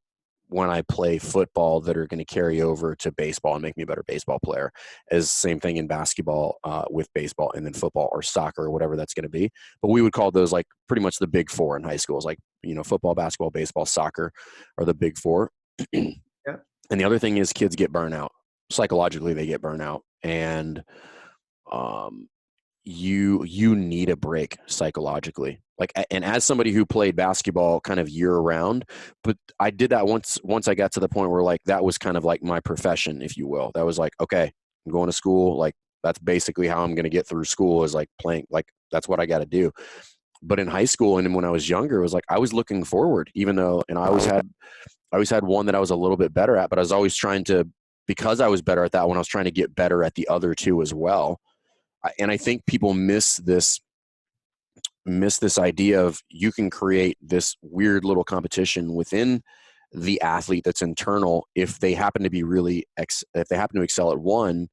Speaker 1: when I play football that are going to carry over to baseball and make me a better baseball player. As same thing in basketball with baseball, and then football or soccer or whatever that's going to be. But we would call those like pretty much the big four in high schools, like, football, basketball, baseball, soccer are the big four.
Speaker 2: Yeah.
Speaker 1: And the other thing is kids get burnout. Psychologically, they get burnout. And you need a break psychologically. Like, and as somebody who played basketball kind of year round, but I did that once I got to the point where like that was kind of like my profession, if you will. That was like, okay, I'm going to school. Like, that's basically how I'm going to get through school, is like playing. Like, that's what I got to do. But in high school and when I was younger, it was like I was looking forward, even though, and I always had one that I was a little bit better at, but I was always trying to, because I was better at that one, I was trying to get better at the other two as well. And I think people miss this idea of you can create this weird little competition within the athlete that's internal. If they happen to be if they happen to excel at one,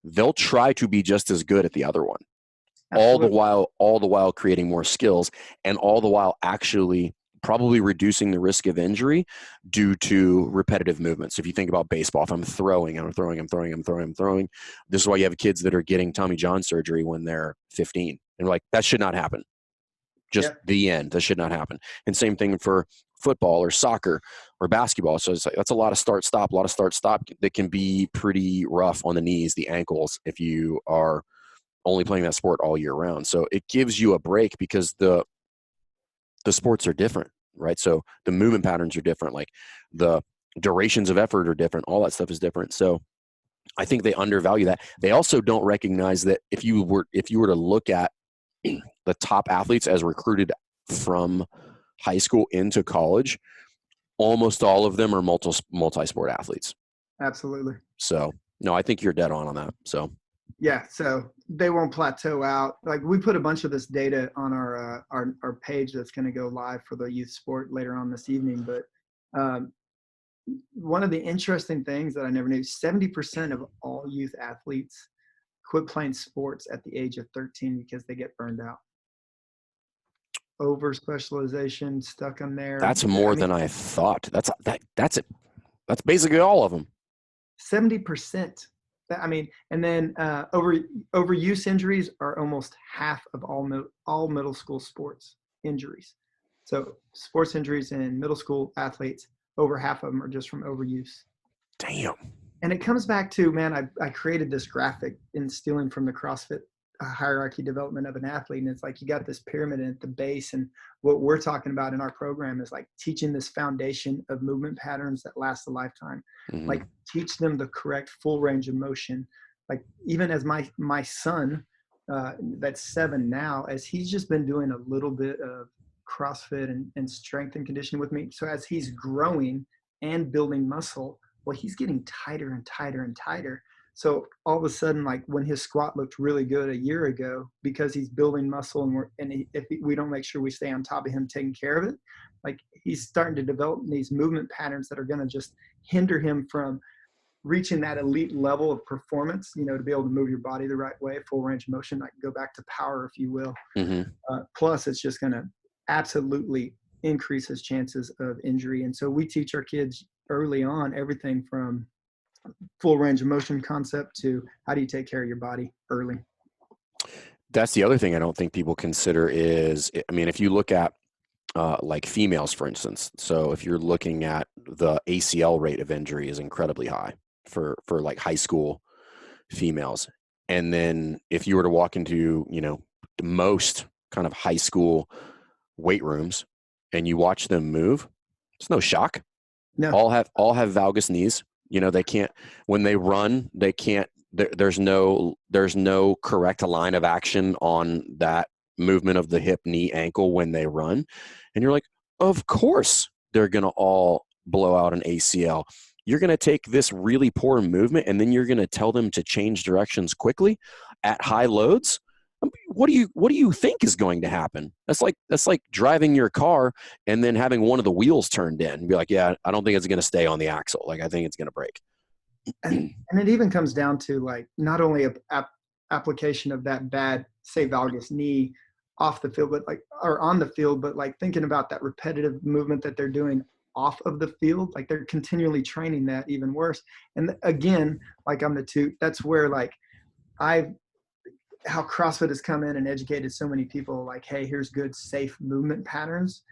Speaker 1: they'll try to be just as good at the other one.
Speaker 2: Absolutely.
Speaker 1: all the while creating more skills, and all the while actually probably reducing the risk of injury due to repetitive movements. If you think about baseball, if I'm throwing, this is why you have kids that are getting Tommy John surgery when they're 15. And like, that should not happen. Just the end. That should not happen. And same thing for football or soccer or basketball. So it's like, that's a lot of start, stop that can be pretty rough on the knees, the ankles, if you are only playing that sport all year round. So it gives you a break because the sports are different, right? So the movement patterns are different, like the durations of effort are different, all that stuff is different. So I think they undervalue that. They also don't recognize that if you were to look at the top athletes as recruited from high school into college, almost all of them are multi-sport athletes.
Speaker 2: Absolutely.
Speaker 1: So no, I think you're dead on that. So
Speaker 2: yeah, so they won't plateau out. Like, we put a bunch of this data on our page that's going to go live for the youth sport later on this evening. But one of the interesting things that I never knew, 70% of all youth athletes quit playing sports at the age of 13 because they get burned out. Over specialization, stuck on there.
Speaker 1: That's more than I thought. That's it. That's basically all of them.
Speaker 2: 70%. I mean, and then overuse injuries are almost half of all middle school sports injuries. So sports injuries in middle school athletes, over half of them are just from overuse.
Speaker 1: Damn.
Speaker 2: And it comes back to, man, I created this graphic instilling from the CrossFit hierarchy development of an athlete. And it's like, you got this pyramid at the base. And what we're talking about in our program is like teaching this foundation of movement patterns that last a lifetime.
Speaker 1: Mm-hmm.
Speaker 2: Like teach them the correct full range of motion. Like even as my son, that's 7 now, as he's just been doing a little bit of CrossFit and strength and conditioning with me. So as he's growing and building muscle, well, he's getting tighter and tighter and tighter. So all of a sudden, like when his squat looked really good a year ago, because he's building muscle if we don't make sure we stay on top of him taking care of it, like he's starting to develop these movement patterns that are going to just hinder him from reaching that elite level of performance, to be able to move your body the right way, full range of motion, like go back to power, if you will.
Speaker 1: Mm-hmm.
Speaker 2: Plus, it's just going to absolutely increase his chances of injury. And so we teach our kids early on everything from full range of motion concept to how do you take care of your body early.
Speaker 1: That's the other thing I don't think people consider is, I mean, if you look at like females, for instance, so if you're looking at the ACL rate of injury is incredibly high for like high school females. And then if you were to walk into, most kind of high school weight rooms and you watch them move, it's no shock.
Speaker 2: No.
Speaker 1: All have valgus knees. They can't, when they run, they can't, there's no correct line of action on that movement of the hip, knee, ankle when they run. And you're like, of course they're going to all blow out an ACL. You're going to take this really poor movement and then you're going to tell them to change directions quickly at high loads. What do you think is going to happen? That's like driving your car and then having one of the wheels turned in and be like, yeah, I don't think it's going to stay on the axle. Like, I think it's going to break.
Speaker 2: And it even comes down to like not only application of that bad, say, valgus knee off the field, or on the field, but like thinking about that repetitive movement that they're doing off of the field, like they're continually training that even worse. And again, like that's where like how CrossFit has come in and educated so many people, like, hey, here's good, safe movement patterns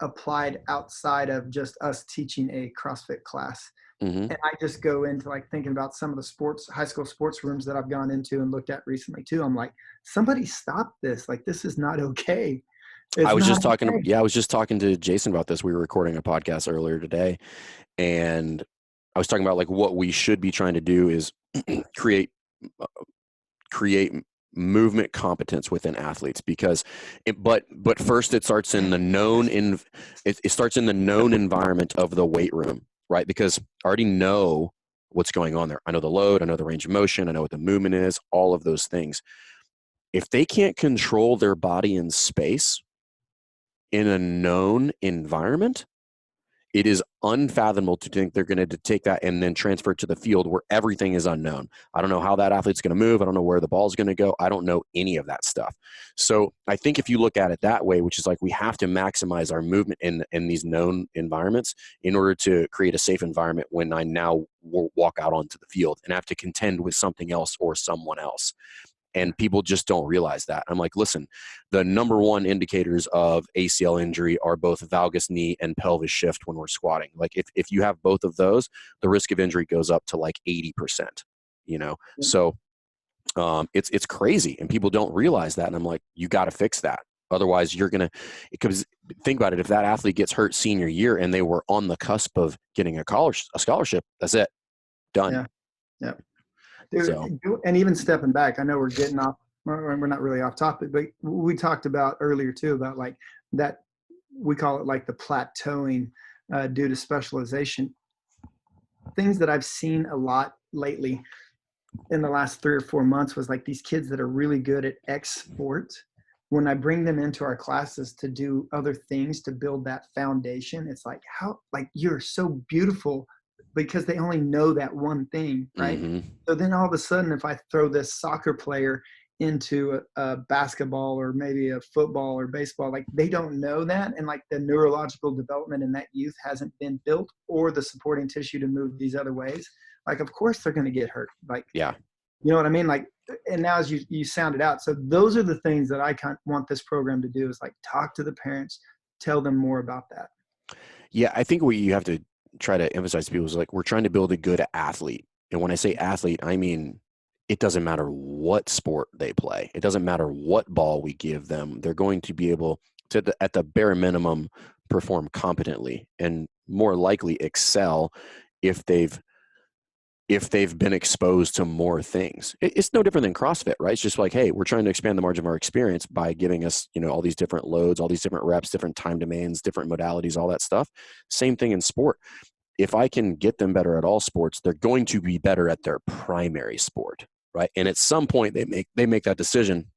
Speaker 2: applied outside of just us teaching a CrossFit class.
Speaker 1: Mm-hmm.
Speaker 2: And I just go into like thinking about some of the high school sports rooms that I've gone into and looked at recently too. I'm like, somebody stop this. Like, this is not okay.
Speaker 1: I was just talking to Jason about this. We were recording a podcast earlier today, and I was talking about like what we should be trying to do is create movement competence within athletes, because but first it starts in the known it starts in the known environment of the weight room, right? Because I already know what's going on there. I know the load, I know the range of motion, I know what the movement is, all of those things. If they can't control their body in space in a known environment, it is unfathomable to think they're going to take that and then transfer it to the field where everything is unknown. I don't know how that athlete's going to move. I don't know where the ball is going to go. I don't know any of that stuff. So I think if you look at it that way, which is like we have to maximize our movement in these known environments in order to create a safe environment when I now walk out onto the field and have to contend with something else or someone else. And people just don't realize that. I'm like, listen, the number one indicators of ACL injury are both valgus knee and pelvis shift when we're squatting. Like if you have both of those, the risk of injury goes up to like 80%, So it's crazy. And people don't realize that. And I'm like, you got to fix that. Otherwise because think about it. If that athlete gets hurt senior year and they were on the cusp of getting a scholarship, that's it. Done.
Speaker 2: Yeah. Dude, and even stepping back, I know we're getting off, we're not really off topic, but we talked about earlier too, about like that, we call it like the plateauing due to specialization. Things that I've seen a lot lately in the last 3 or 4 months was like these kids that are really good at X sport. When I bring them into our classes to do other things to build that foundation, it's like, how, like, you're so beautiful, because they only know that one thing, right?
Speaker 1: Mm-hmm.
Speaker 2: So then all of a sudden, if I throw this soccer player into a basketball or maybe a football or baseball. Like they don't know that, and like the neurological development in that youth hasn't been built, or the supporting tissue to move these other ways. Like of course they're going to get hurt. Like,
Speaker 1: Yeah.
Speaker 2: you know what I mean? Like, and now as you sound it out, so those are the things that I want this program to do, is like talk to the parents, tell them more about that.
Speaker 1: Yeah, I think what you have to try to emphasize to people is like, we're trying to build a good athlete. And when I say athlete, I mean, it doesn't matter what sport they play. It doesn't matter what ball we give them. They're going to be able to, at the bare minimum, perform competently and more likely excel if they've been exposed to more things. It's no different than CrossFit, right? It's just like, hey, we're trying to expand the margin of our experience by giving us, all these different loads, all these different reps, different time domains, different modalities, all that stuff. Same thing in sport. If I can get them better at all sports, they're going to be better at their primary sport, right? And at some point they make that decision,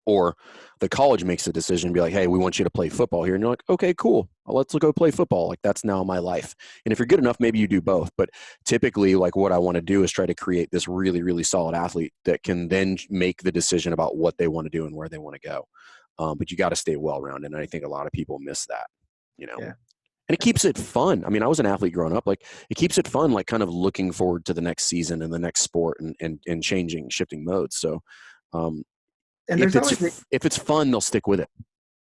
Speaker 1: or the college makes a decision, be like, hey, we want you to play football here. And you're like, okay, cool. Well, let's go play football. Like that's now my life. And if you're good enough, maybe you do both. But typically, like what I want to do is try to create this really, really solid athlete that can then make the decision about what they want to do and where they want to go. But you got to stay well-rounded. And I think a lot of people miss that,
Speaker 2: Yeah.
Speaker 1: And it keeps it fun. I mean, I was an athlete growing up. Like it keeps it fun, like kind of looking forward to the next season and the next sport and shifting modes. So,
Speaker 2: And
Speaker 1: if
Speaker 2: there's always
Speaker 1: if it's fun, they'll stick with it.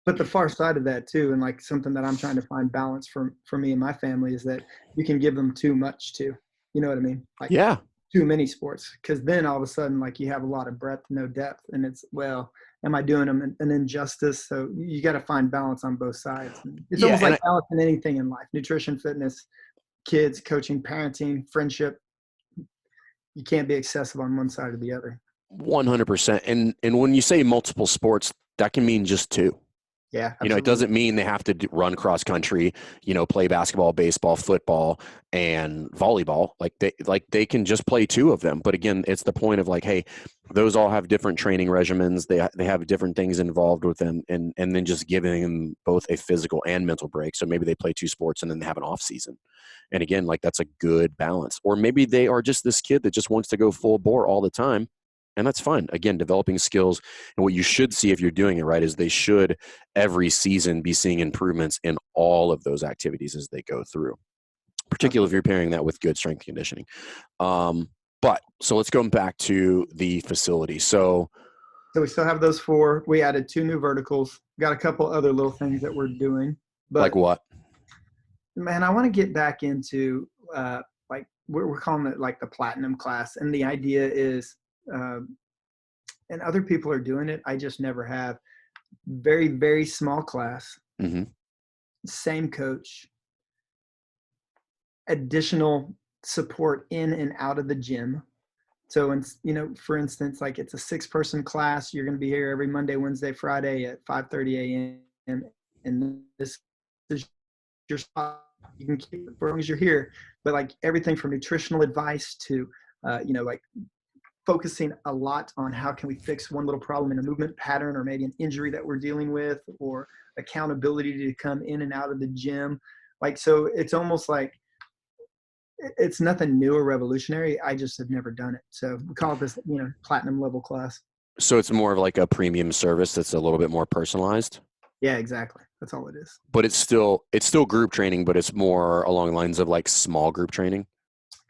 Speaker 2: but the far side of that too, and like something that I'm trying to find balance for me and my family, is that you can give them too much too. You know what I mean? Like
Speaker 1: Yeah.
Speaker 2: too many sports, because then all of a sudden, like you have a lot of breadth, no depth, and it's, well, am I doing them an injustice? So you got to find balance on both sides. It's
Speaker 1: Yeah.
Speaker 2: almost like balance in anything in life: nutrition, fitness, kids, coaching, parenting, friendship. You can't be excessive on one side or the other.
Speaker 1: 100%. And when you say multiple sports, that can mean just two.
Speaker 2: Yeah,
Speaker 1: It
Speaker 2: absolutely.
Speaker 1: doesn't mean they have to run cross country, play basketball, baseball, football, and volleyball. Like they can just play two of them. But again, it's the point of like, hey, those all have different training regimens. They have different things involved with them, and then just giving them both a physical and mental break. So maybe they play two sports and then they have an off season. And again, like that's a good balance. Or maybe they are just this kid that just wants to go full bore all the time. And that's fine. Again, developing skills. And what you should see if you're doing it right is they should every season be seeing improvements in all of those activities as they go through, particularly if you're pairing that with good strength conditioning. But so let's go back to the facility. So
Speaker 2: we still have those four. We added 2 new verticals. Got a couple other little things that we're doing. But
Speaker 1: like what?
Speaker 2: Man, I want to get back into like we're calling it like the platinum class. And the idea is, and other people are doing it, I just never have. Very, very small class, same coach, additional support in and out of the gym. So, for instance, like it's a 6-person class. You're going to be here every Monday, Wednesday, Friday at 5:30 a.m. And this is your spot. You can keep it for as long as you're here. But like everything from nutritional advice to, like focusing a lot on how can we fix one little problem in a movement pattern, or maybe an injury that we're dealing with, or accountability to come in and out of the gym. Like, so it's almost like it's nothing new or revolutionary. I just have never done it. So we call it this, platinum level class.
Speaker 1: So it's more of like a premium service that's a little bit more personalized.
Speaker 2: Yeah, exactly. That's all it is.
Speaker 1: But it's still group training, but it's more along the lines of like small group training.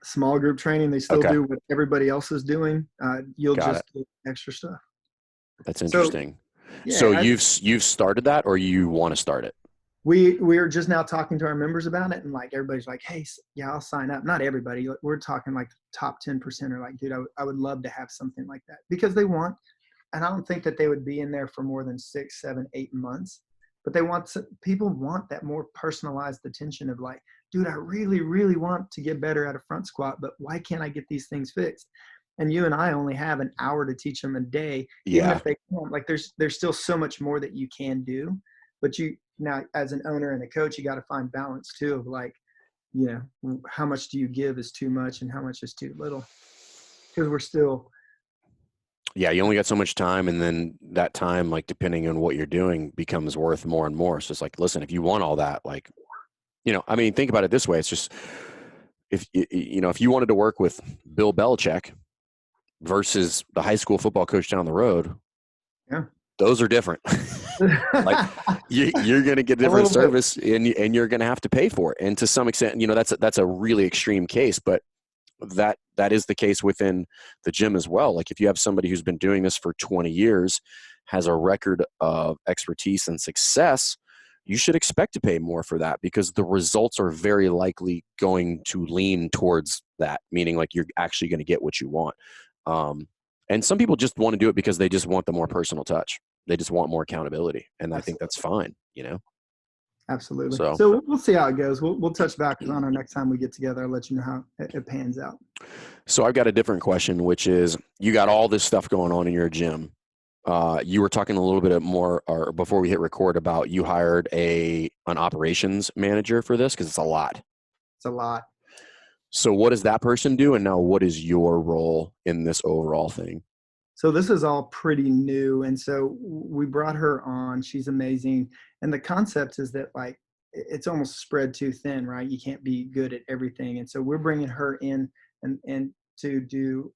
Speaker 2: Small group training. They still do what everybody else is doing. You'll just get extra stuff.
Speaker 1: That's interesting.
Speaker 2: So
Speaker 1: you've started that, or you want to start it?
Speaker 2: We're just now talking to our members about it, and like everybody's like, hey, yeah, I'll sign up. Not everybody. We're talking like top 10% are like, dude, I would love to have something like that, because they want, and I don't think that they would be in there for more than 6, 7, 8 months, but people want that more personalized attention of like, dude, I really, really want to get better at a front squat, but why can't I get these things fixed? And you and I only have an hour to teach them a day. Even if they can't, like there's still so much more that you can do. But now as an owner and a coach, you got to find balance too of like, how much do you give is too much and how much is too little? Because we're still.
Speaker 1: Yeah, you only got so much time, and then that time, like depending on what you're doing, becomes worth more and more. So it's like, listen, if you want all that, like, I mean, think about it this way. It's just, if you wanted to work with Bill Belichick, versus the high school football coach down the road,
Speaker 2: Yeah.
Speaker 1: those are different. Like you're going to get
Speaker 2: A
Speaker 1: different
Speaker 2: little bit.
Speaker 1: service, and you're going to have to pay for it. And to some extent, that's a really extreme case, but that is the case within the gym as well. Like if you have somebody who's been doing this for 20 years, has a record of expertise and success, you should expect to pay more for that because the results are very likely going to lean towards that, meaning like you're actually going to get what you want. And some people just want to do it because they just want the more personal touch. They just want more accountability. And I think
Speaker 2: Absolutely.
Speaker 1: that's fine,
Speaker 2: Absolutely.
Speaker 1: So,
Speaker 2: So we'll see how it goes. We'll touch back on our next time we get together. I'll let you know how it pans out.
Speaker 1: so I've got a different question, which is you got all this stuff going on in your gym. You were talking a little bit more, or before we hit record, about you hired an operations manager for this because it's a lot.
Speaker 2: It's a lot.
Speaker 1: So what does that person do, and now what is your role in this overall thing?
Speaker 2: So this is all pretty new. And so we brought her on. She's amazing. And the concept is that like, it's almost spread too thin, right? You can't be good at everything. And so we're bringing her in and to do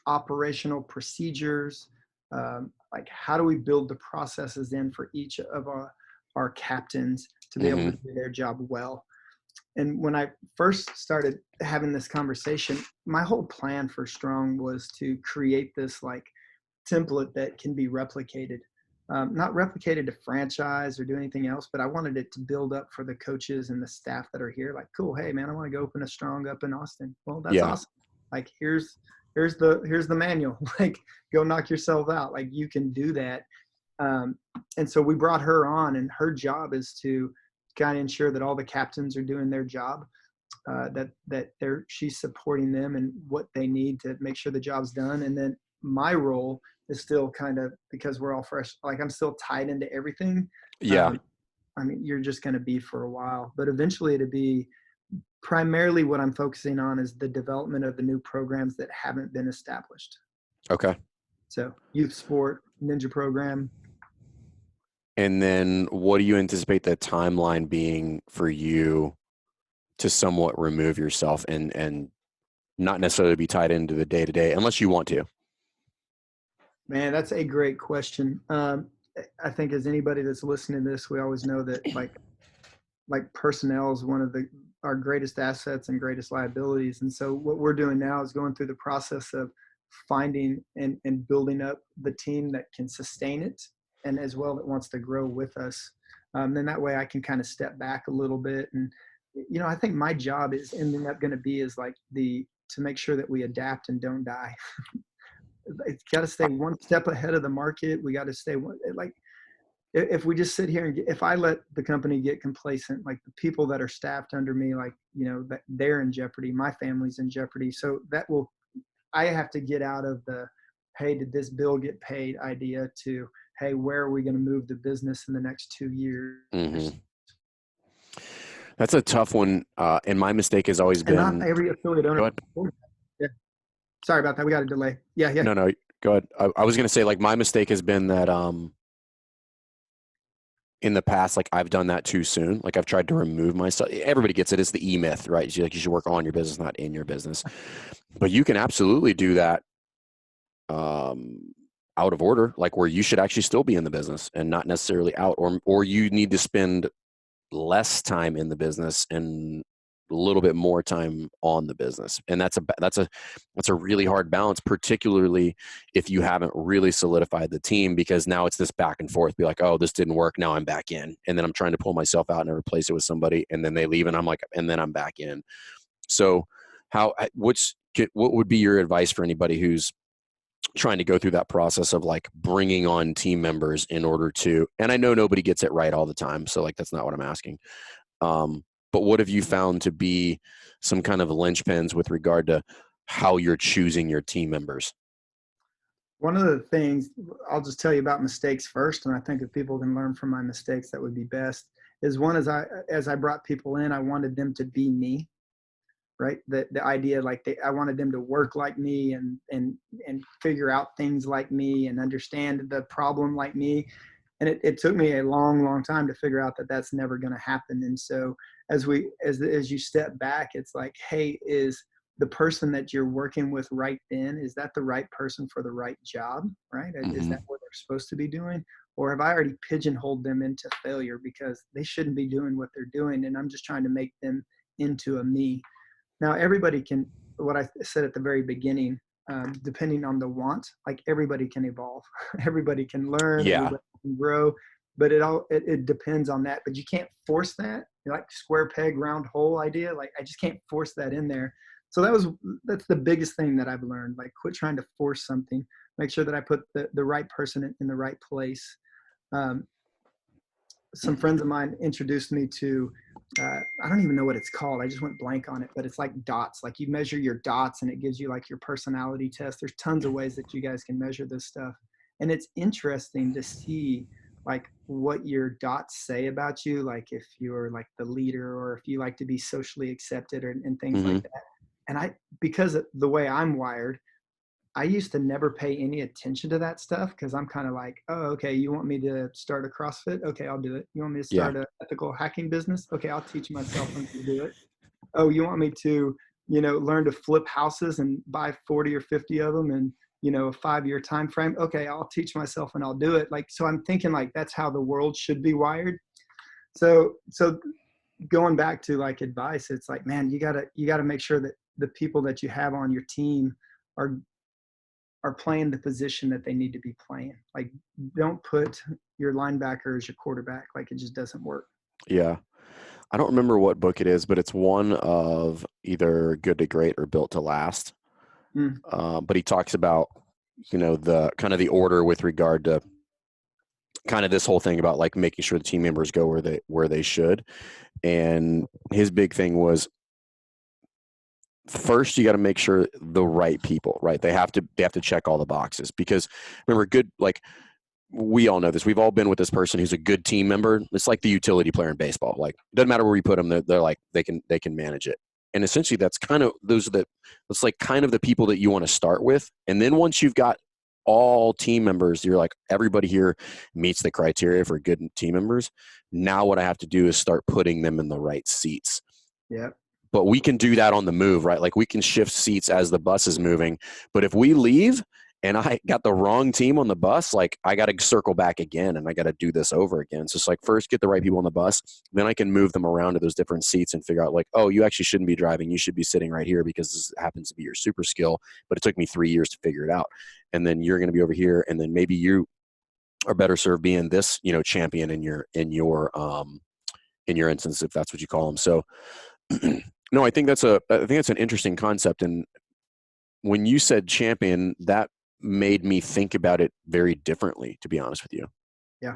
Speaker 2: operational procedures. Like how do we build the processes in for each of our captains to be able to do their job well? And when I first started having this conversation, my whole plan for Strong was to create this like template that can be replicated, not replicated to franchise or do anything else, but I wanted it to build up for the coaches and the staff that are here. Like, cool, hey man, I want to go open a Strong up in Austin. Well, that's
Speaker 1: Yeah.
Speaker 2: awesome. Like, here's the manual. Like, go knock yourself out. Like, you can do that. And so we brought her on, and her job is to kind of ensure that all the captains are doing their job, that she's supporting them and what they need to make sure the job's done. And then my role is still kind of, because we're all fresh, like I'm still tied into everything.
Speaker 1: Yeah.
Speaker 2: I mean, you're just going to be for a while, but eventually it'll be primarily what I'm focusing on is the development of the new programs that haven't been established.
Speaker 1: Okay.
Speaker 2: So youth sport, ninja program.
Speaker 1: And then what do you anticipate the timeline being for you to somewhat remove yourself and not necessarily be tied into the day-to-day unless you want to?
Speaker 2: Man, that's a great question. I think as anybody that's listening to this, we always know that like personnel is one of our greatest assets and greatest liabilities. And so what we're doing now is going through the process of finding and building up the team that can sustain it, and as well that wants to grow with us. Then that way I can kind of step back a little bit. And, I think my job is ending up going to be is like to make sure that we adapt and don't die. It's got to stay one step ahead of the market. We got to stay like, if we just sit here and if I let the company get complacent, like the people that are staffed under me, like, that they're in jeopardy, my family's in jeopardy. So I have to get out of the, hey, did this bill get paid idea to, hey, where are we going to move the business in the next 2 years?
Speaker 1: Mm-hmm. That's a tough one. And my mistake has always been.
Speaker 2: And not every affiliate owner.
Speaker 1: Go ahead.
Speaker 2: Yeah. Sorry about that. We got a delay. Yeah.
Speaker 1: No, go ahead. I was going to say, like, my mistake has been that in the past, like, I've done that too soon. Like, I've tried to remove myself. Everybody gets it. It's the E-myth, right? You should work on your business, not in your business. But you can absolutely do that out of order, like where you should actually still be in the business and not necessarily out, or you need to spend less time in the business and a little bit more time on the business. And that's a really hard balance, particularly if you haven't really solidified the team, because now it's this back and forth, be like, oh, this didn't work, now I'm back in, and then I'm trying to pull myself out and replace it with somebody, and then they leave and I'm like, and then I'm back in. So what would be your advice for anybody who's trying to go through that process of like bringing on team members in order to, and I know nobody gets it right all the time, so like that's not what I'm asking, but what have you found to be some kind of linchpins with regard to how you're choosing your team members?
Speaker 2: One of the things, I'll just tell you about mistakes first, and I think if people can learn from my mistakes, that would be best, is one, as I brought people in, I wanted them to be me. Right. The idea, like I wanted them to work like me and figure out things like me and understand the problem like me. And it took me a long, long time to figure out that that's never going to happen. And so as you step back, it's like, hey, the person that you're working with right then, is that the right person for the right job, right? Is
Speaker 1: Mm-hmm.
Speaker 2: that what they're supposed to be doing? Or have I already pigeonholed them into failure because they shouldn't be doing what they're doing, and I'm just trying to make them into a me? Now, everybody can, what I said at the very beginning, depending on the want, like everybody can evolve, everybody can learn,
Speaker 1: Yeah.
Speaker 2: everybody can grow, but it depends on that. But you can't force that. Like square peg, round hole idea. Like I just can't force that in there. So that's the biggest thing that I've learned. Like quit trying to force something. Make sure that I put the right person in the right place. Um, some friends of mine introduced me to I don't even know what it's called. I just went blank on it, but it's like dots. Like you measure your dots and it gives you like your personality test. There's tons of ways that you guys can measure this stuff. And it's interesting to see like what your dots say about you, like if you're like the leader or if you like to be socially accepted, and things
Speaker 1: Mm-hmm.
Speaker 2: like that. And because of the way I'm wired, I used to never pay any attention to that stuff because I'm kind of like, oh, okay, you want me to start a CrossFit? Okay, I'll do it. You want me to
Speaker 1: Yeah.
Speaker 2: start an ethical hacking business? Okay, I'll teach myself how to do it. Oh, you want me to, learn to flip houses and buy 40 or 50 of them in, a 5-year time frame? Okay, I'll teach myself and I'll do it. Like, so I'm thinking like that's how the world should be wired. So going back to like advice, it's like, man, you gotta make sure that the people that you have on your team are playing the position that they need to be playing. Like, don't put your linebacker as your quarterback. Like, it just doesn't work.
Speaker 1: Yeah. I don't remember what book it is, but it's one of either Good to Great or Built to Last.
Speaker 2: Mm.
Speaker 1: But he talks about, the kind of the order with regard to kind of this whole thing about like making sure the team members go where they should. And his big thing was, first you got to make sure the right people, right? They have to check all the boxes, because remember, good, like we all know this. We've all been with this person who's a good team member. It's like the utility player in baseball. Like, it doesn't matter where you put them. They're like, they can manage it. And essentially that's kind of, it's like kind of the people that you want to start with. And then once you've got all team members, you're like, everybody here meets the criteria for good team members. Now what I have to do is start putting them in the right seats.
Speaker 2: Yeah.
Speaker 1: But we can do that on the move, right? Like we can shift seats as the bus is moving. But if we leave and I got the wrong team on the bus, like I got to circle back again and I got to do this over again. So it's like, first get the right people on the bus, then I can move them around to those different seats and figure out like, oh, you actually shouldn't be driving. You should be sitting right here because this happens to be your super skill, but it took me 3 years to figure it out. And then you're going to be over here. And then maybe you are better served being this, champion in your instance, if that's what you call them. So no, I think that's an interesting concept. And when you said champion, that made me think about it very differently, to be honest with you.
Speaker 2: Yeah.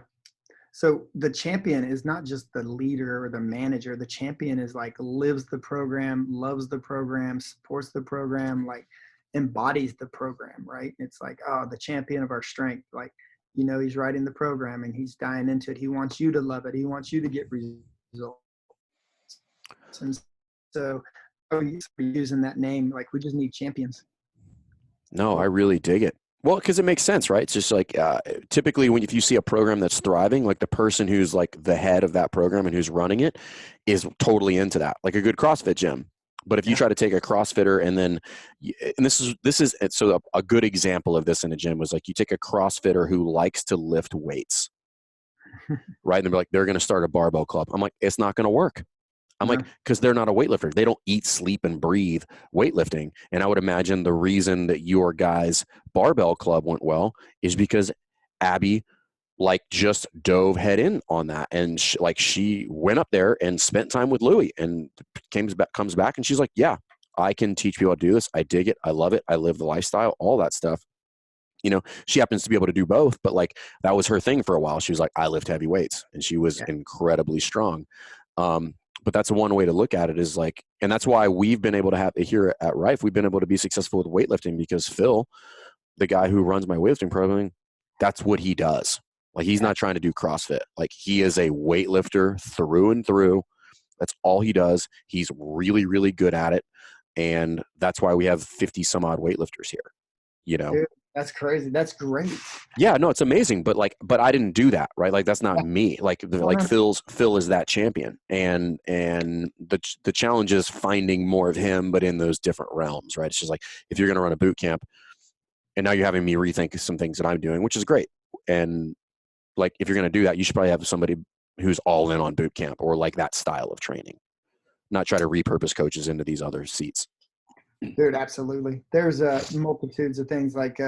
Speaker 2: So the champion is not just the leader or the manager. The champion is like lives the program, loves the program, supports the program, like embodies the program, right? It's like, oh, the champion of our strength. Like, he's writing the program and he's dying into it. He wants you to love it. He wants you to get results. And so using that name, like we just need champions.
Speaker 1: No, I really dig it. Well, because it makes sense, right? It's just like typically if you see a program that's thriving, like the person who's like the head of that program and who's running it is totally into that, like a good CrossFit gym. But if you
Speaker 2: Yeah.
Speaker 1: try to take a CrossFitter and this is so a good example of this in a gym was like you take a CrossFitter who likes to lift weights, right? And they're going to start a barbell club. I'm like, it's not going to work. I'm like,
Speaker 2: No.
Speaker 1: because they're not a weightlifter. They don't eat, sleep, and breathe weightlifting. And I would imagine the reason that your guys' barbell club went well is because Abby like just dove head in on that. And she went up there and spent time with Louie and comes back and she's like, yeah, I can teach people how to do this. I dig it. I love it. I live the lifestyle, all that stuff. She happens to be able to do both, but like that was her thing for a while. She was like, I lift heavy weights, and she was
Speaker 2: Yeah.
Speaker 1: incredibly strong. But that's one way to look at it is like, and that's why we've been able to have here at Rife, we've been able to be successful with weightlifting because Phil, the guy who runs my weightlifting program, that's what he does. Like he's
Speaker 2: Yeah.
Speaker 1: not trying to do CrossFit. Like he is a weightlifter through and through. That's all he does. He's really, really good at it. And that's why we have 50 some odd weightlifters here,
Speaker 2: Dude, That's crazy. That's great.
Speaker 1: Yeah, no, it's amazing, but I didn't do that, right? Like that's not
Speaker 2: Yeah.
Speaker 1: me. Like Phil is that champion, and the challenge is finding more of him, but in those different realms, right? It's just like if you're going to run a boot camp, and now you're having me rethink some things that I'm doing, which is great. And like if you're going to do that, you should probably have somebody who's all in on boot camp or like that style of training, not try to repurpose coaches into these other seats.
Speaker 2: Dude, absolutely. There's multitudes of things like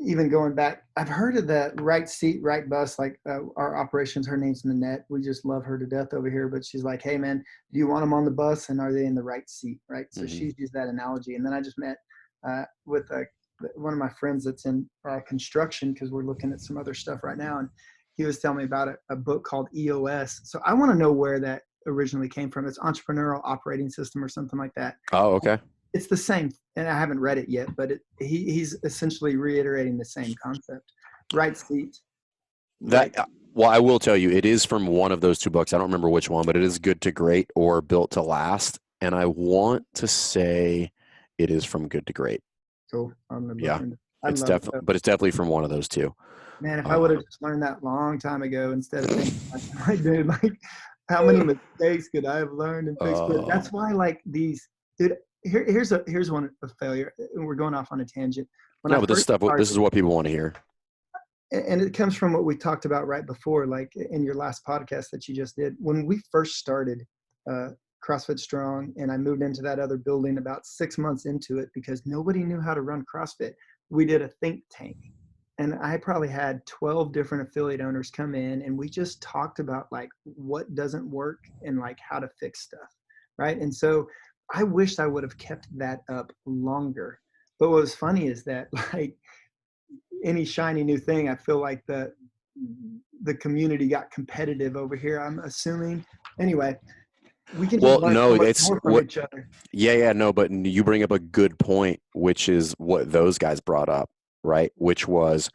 Speaker 2: even going back, I've heard of the right seat, right bus. Like our operations, her name's Nanette. We just love her to death over here. But she's like, hey, man, do you want them on the bus and are they in the right seat? Right. So she's used that analogy. And then I just met with one of my friends that's in construction because we're looking at some other stuff right now. And he was telling me about a book called EOS. So I want to know where that originally came from. It's Entrepreneurial Operating System or something like that.
Speaker 1: Oh, okay.
Speaker 2: It's the same, and I haven't read it yet, but he's essentially reiterating the same concept. Right seat. Right.
Speaker 1: Well, I will tell you, it is from one of those two books. I don't remember which one, but it is Good to Great or Built to Last. And I want to say it is from Good to Great.
Speaker 2: Cool.
Speaker 1: Yeah, it's definitely, but it's definitely from one of those two.
Speaker 2: Man, if I would have just learned that long time ago instead of thinking, like, dude, like, how many mistakes could I have learned and fixed? But that's why, like, these, dude. Here's one of failure. We're going off on a tangent.
Speaker 1: No, but this is what people want to hear.
Speaker 2: And it comes from what we talked about right before, like in your last podcast that you just did. When we first started CrossFit Strong, and I moved into that other building about 6 months into it because nobody knew how to run CrossFit. We did a think tank. And I probably had 12 different affiliate owners come in, and we just talked about like what doesn't work and like how to fix stuff. Right. And so I wished I would have kept that up longer. But what was funny is that like any shiny new thing, I feel like the community got competitive over here, I'm assuming. Anyway, we can just learn so much more from each other.
Speaker 1: Yeah, no, but you bring up a good point, which is what those guys brought up, right? Which was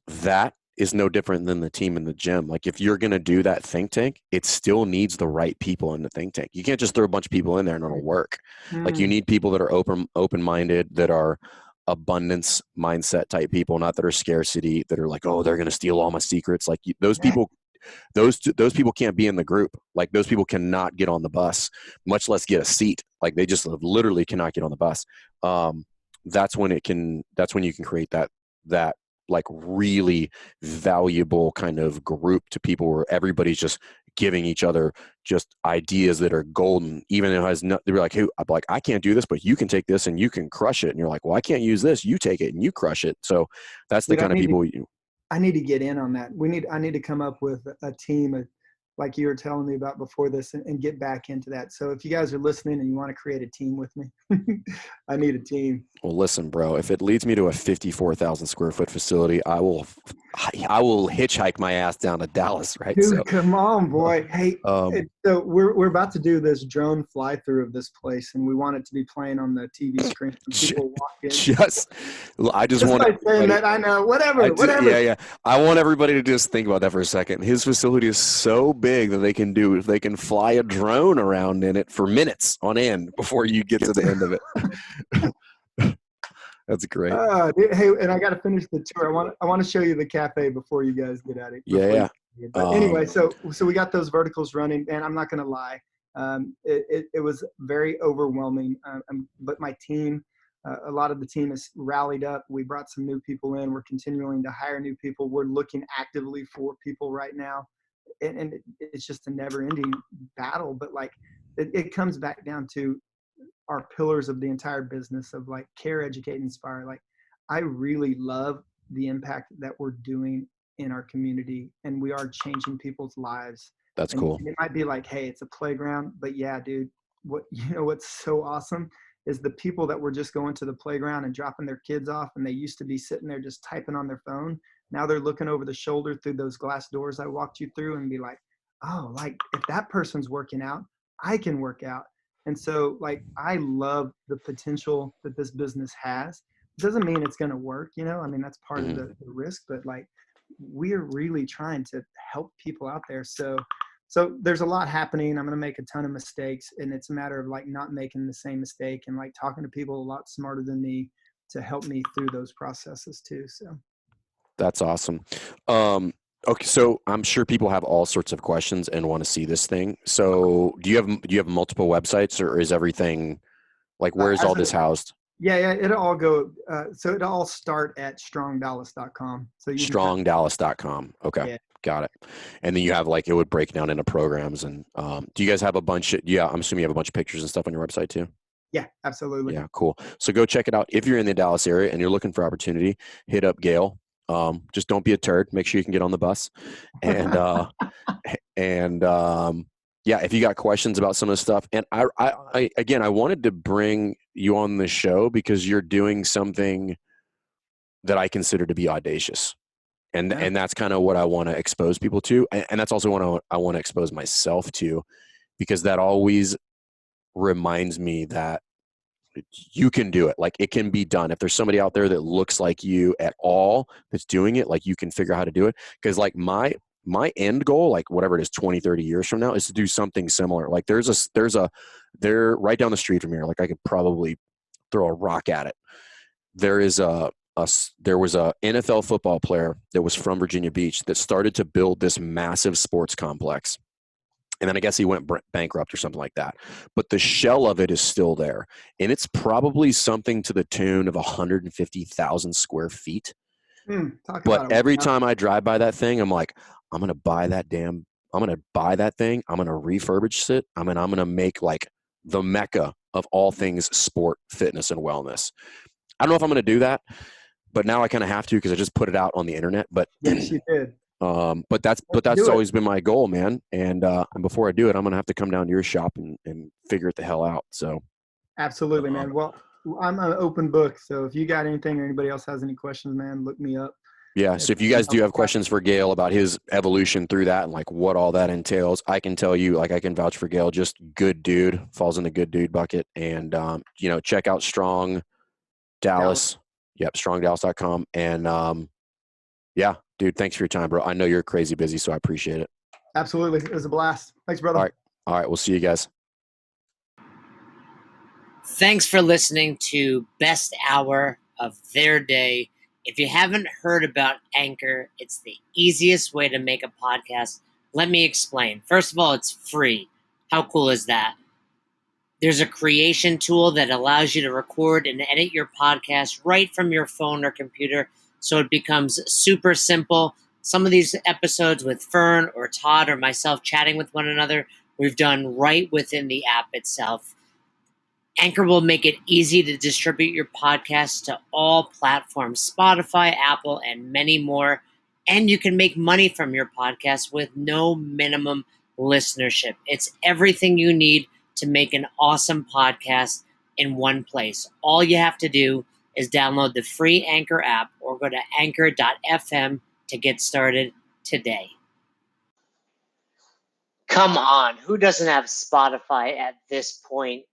Speaker 1: that is no different than the team in the gym. Like if you're going to do that think tank, it still needs the right people in the think tank. You can't just throw a bunch of people in there and it'll work. Like you need people that are open-minded, that are abundance mindset type people, not that are scarcity, that are like, oh, they're going to steal all my secrets. Like those people, those people can't be in the group. Like those people cannot get on the bus, much less get a seat. Like they just literally cannot get on the bus. That's when you can create that like really valuable kind of group to people where everybody's just giving each other just ideas that are golden, even if it has no, they're like, hey, I'm like, I can't do this, but you can take this and you can crush it. And you're like, well, I can't use this. You take it and you crush it. So that's the kind of people
Speaker 2: I need to get in on that. I need to come up with a team like you were telling me about before this and get back into that. So if you guys are listening and you want to create a team with me, I need a team.
Speaker 1: Well, listen, bro, if it leads me to a 54,000 square foot facility, I will hitchhike my ass down to Dallas, right?
Speaker 2: Dude, so, come on, boy. Hey, so we're about to do this drone fly through of this place, and we want it to be playing on the TV screen when people walk in.
Speaker 1: I just want
Speaker 2: by saying that, I know, whatever.
Speaker 1: Yeah. I want everybody to just think about that for a second. His facility is so big that they can fly a drone around in it for minutes on end before you get to the end of it. That's great.
Speaker 2: Hey, and I got to finish the tour. I want to show you the cafe before you guys get at it.
Speaker 1: Yeah.
Speaker 2: But anyway, so we got those verticals running, and I'm not going to lie, it was very overwhelming. But my team, a lot of the team is rallied up. We brought some new people in. We're continuing to hire new people. We're looking actively for people right now, and it's just a never-ending battle. But like, it comes back down to our pillars of the entire business of like care, educate, inspire. Like I really love the impact that we're doing in our community, and we are changing people's lives.
Speaker 1: That's cool.
Speaker 2: It might be like, hey, it's a playground, but yeah, dude, what's so awesome is the people that were just going to the playground and dropping their kids off, and they used to be sitting there just typing on their phone. Now they're looking over the shoulder through those glass doors I walked you through and be like, oh, like if that person's working out, I can work out. And so like, I love the potential that this business has. It doesn't mean it's going to work, I mean, that's part of the risk, but like, we're really trying to help people out there. So there's a lot happening. I'm going to make a ton of mistakes, and it's a matter of like not making the same mistake and like talking to people a lot smarter than me help me through those processes too. So
Speaker 1: That's awesome. Okay, so I'm sure people have all sorts of questions and want to see this thing. So do you have multiple websites, or is everything like, where's all this housed?
Speaker 2: yeah, it'll all go. So it'll all start at strongdallas.com. So you can
Speaker 1: Strongdallas.com. Okay.
Speaker 2: yeah.
Speaker 1: Got it. And then you have like, it would break down into programs. And do you guys have a bunch yeah, I'm assuming you have a bunch of pictures and stuff on your website too?
Speaker 2: Yeah, absolutely.
Speaker 1: Yeah, cool. So go check it out. If you're in the Dallas area and you're looking for opportunity, hit up Gale. Just don't be a turd. Make sure you can get on the bus. And and yeah, if you got questions about some of the stuff, and I again, I wanted to bring you on the show because you're doing something that I consider to be audacious. And that's kind of what I want to expose people to. And that's also what I want to expose myself to, because that always reminds me that you can do it. Like, it can be done. If there's somebody out there that looks like you at all that's doing it, like, you can figure out how to do it. Because like my end goal, like whatever it is, 20, 30 years from now, is to do something similar. Like they're right down the street from here. Like I could probably throw a rock at it. There was a NFL football player that was from Virginia Beach that started to build this massive sports complex. And then I guess he went bankrupt or something like that. But the shell of it is still there. And it's probably something to the tune of 150,000 square feet. But every time I drive by that thing, I'm like, I'm going to buy that thing. I'm going to refurbish it. I'm going to make like the mecca of all things sport, fitness, and wellness. I don't know if I'm going to do that, but now I kind of have to, because I just put it out on the internet. But
Speaker 2: yes, you did.
Speaker 1: But that's always been my goal, man. And before I do it, I'm gonna have to come down to your shop and figure it the hell out. So
Speaker 2: absolutely, man. Well, I'm an open book, so if you got anything or anybody else has any questions, man, look me up.
Speaker 1: Yeah. So if you guys do have questions for Gale about his evolution through that and like what all that entails, I can tell you, like, I can vouch for Gale. Just good dude, falls in the good dude bucket. And check out Strong Dallas. Yep, strongdallas.com. And yeah, dude, thanks for your time, bro. I know you're crazy busy, so I appreciate it.
Speaker 2: Absolutely. It was a blast. Thanks, brother.
Speaker 1: All right. We'll see you guys.
Speaker 3: Thanks for listening to Best Hour of Their Day. If you haven't heard about Anchor, it's the easiest way to make a podcast. Let me explain. First of all, it's free. How cool is that? There's a creation tool that allows you to record and edit your podcast right from your phone or computer, so it becomes super simple. Some of these episodes with Fern or Todd or myself chatting with one another, we've done right within the app itself. Anchor will make it easy to distribute your podcast to all platforms, Spotify, Apple, and many more. And you can make money from your podcast with no minimum listenership. It's everything you need to make an awesome podcast in one place. All you have to do is download the free Anchor app or go to anchor.fm to get started today. Come on, who doesn't have Spotify at this point?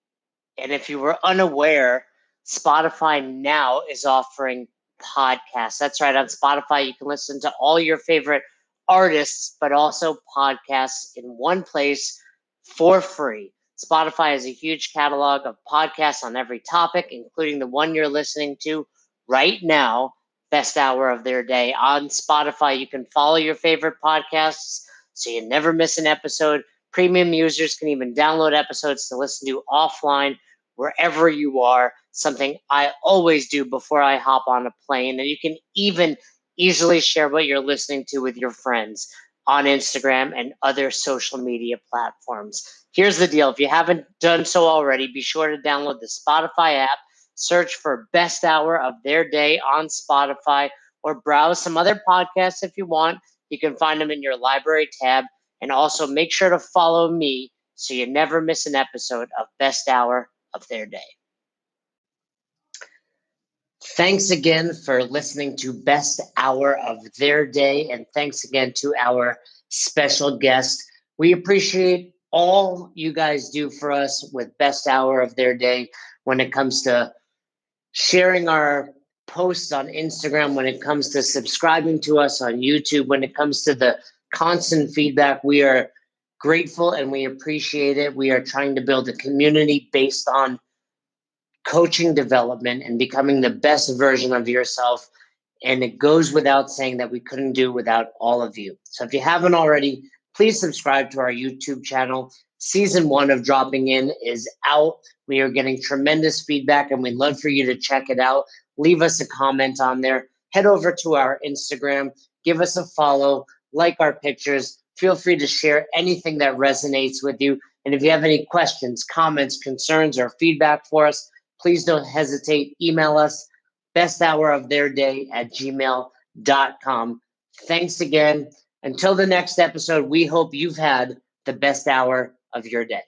Speaker 3: And if you were unaware, Spotify now is offering podcasts. That's right. On Spotify, you can listen to all your favorite artists, but also podcasts in one place for free. Spotify has a huge catalog of podcasts on every topic, including the one you're listening to right now, Best Hour of Their Day. On Spotify, you can follow your favorite podcasts so you never miss an episode. Premium users can even download episodes to listen to offline wherever you are, something I always do before I hop on a plane. And you can even easily share what you're listening to with your friends on Instagram and other social media platforms. Here's the deal. If you haven't done so already, be sure to download the Spotify app, search for Best Hour of Their Day on Spotify, or browse some other podcasts if you want. You can find them in your library tab. And also make sure to follow me so you never miss an episode of Best Hour of Their Day. Thanks again for listening to Best Hour of Their Day, and thanks again to our special guest. We appreciate all you guys do for us with Best Hour of Their Day when it comes to sharing our posts on Instagram, when it comes to subscribing to us on YouTube, when it comes to the constant feedback. We are grateful and we appreciate it. We are trying to build a community based on coaching development and becoming the best version of yourself. And it goes without saying that we couldn't do without all of you. So if you haven't already, please subscribe to our YouTube channel. Season 1 of Dropping In is out. We are getting tremendous feedback, and we'd love for you to check it out. Leave us a comment on there. Head over to our Instagram. Give us a follow. Like our pictures. Feel free to share anything that resonates with you. And if you have any questions, comments, concerns, or feedback for us, please don't hesitate. Email us, besthouroftheirday@gmail.com. Thanks again. Until the next episode, we hope you've had the best hour of your day.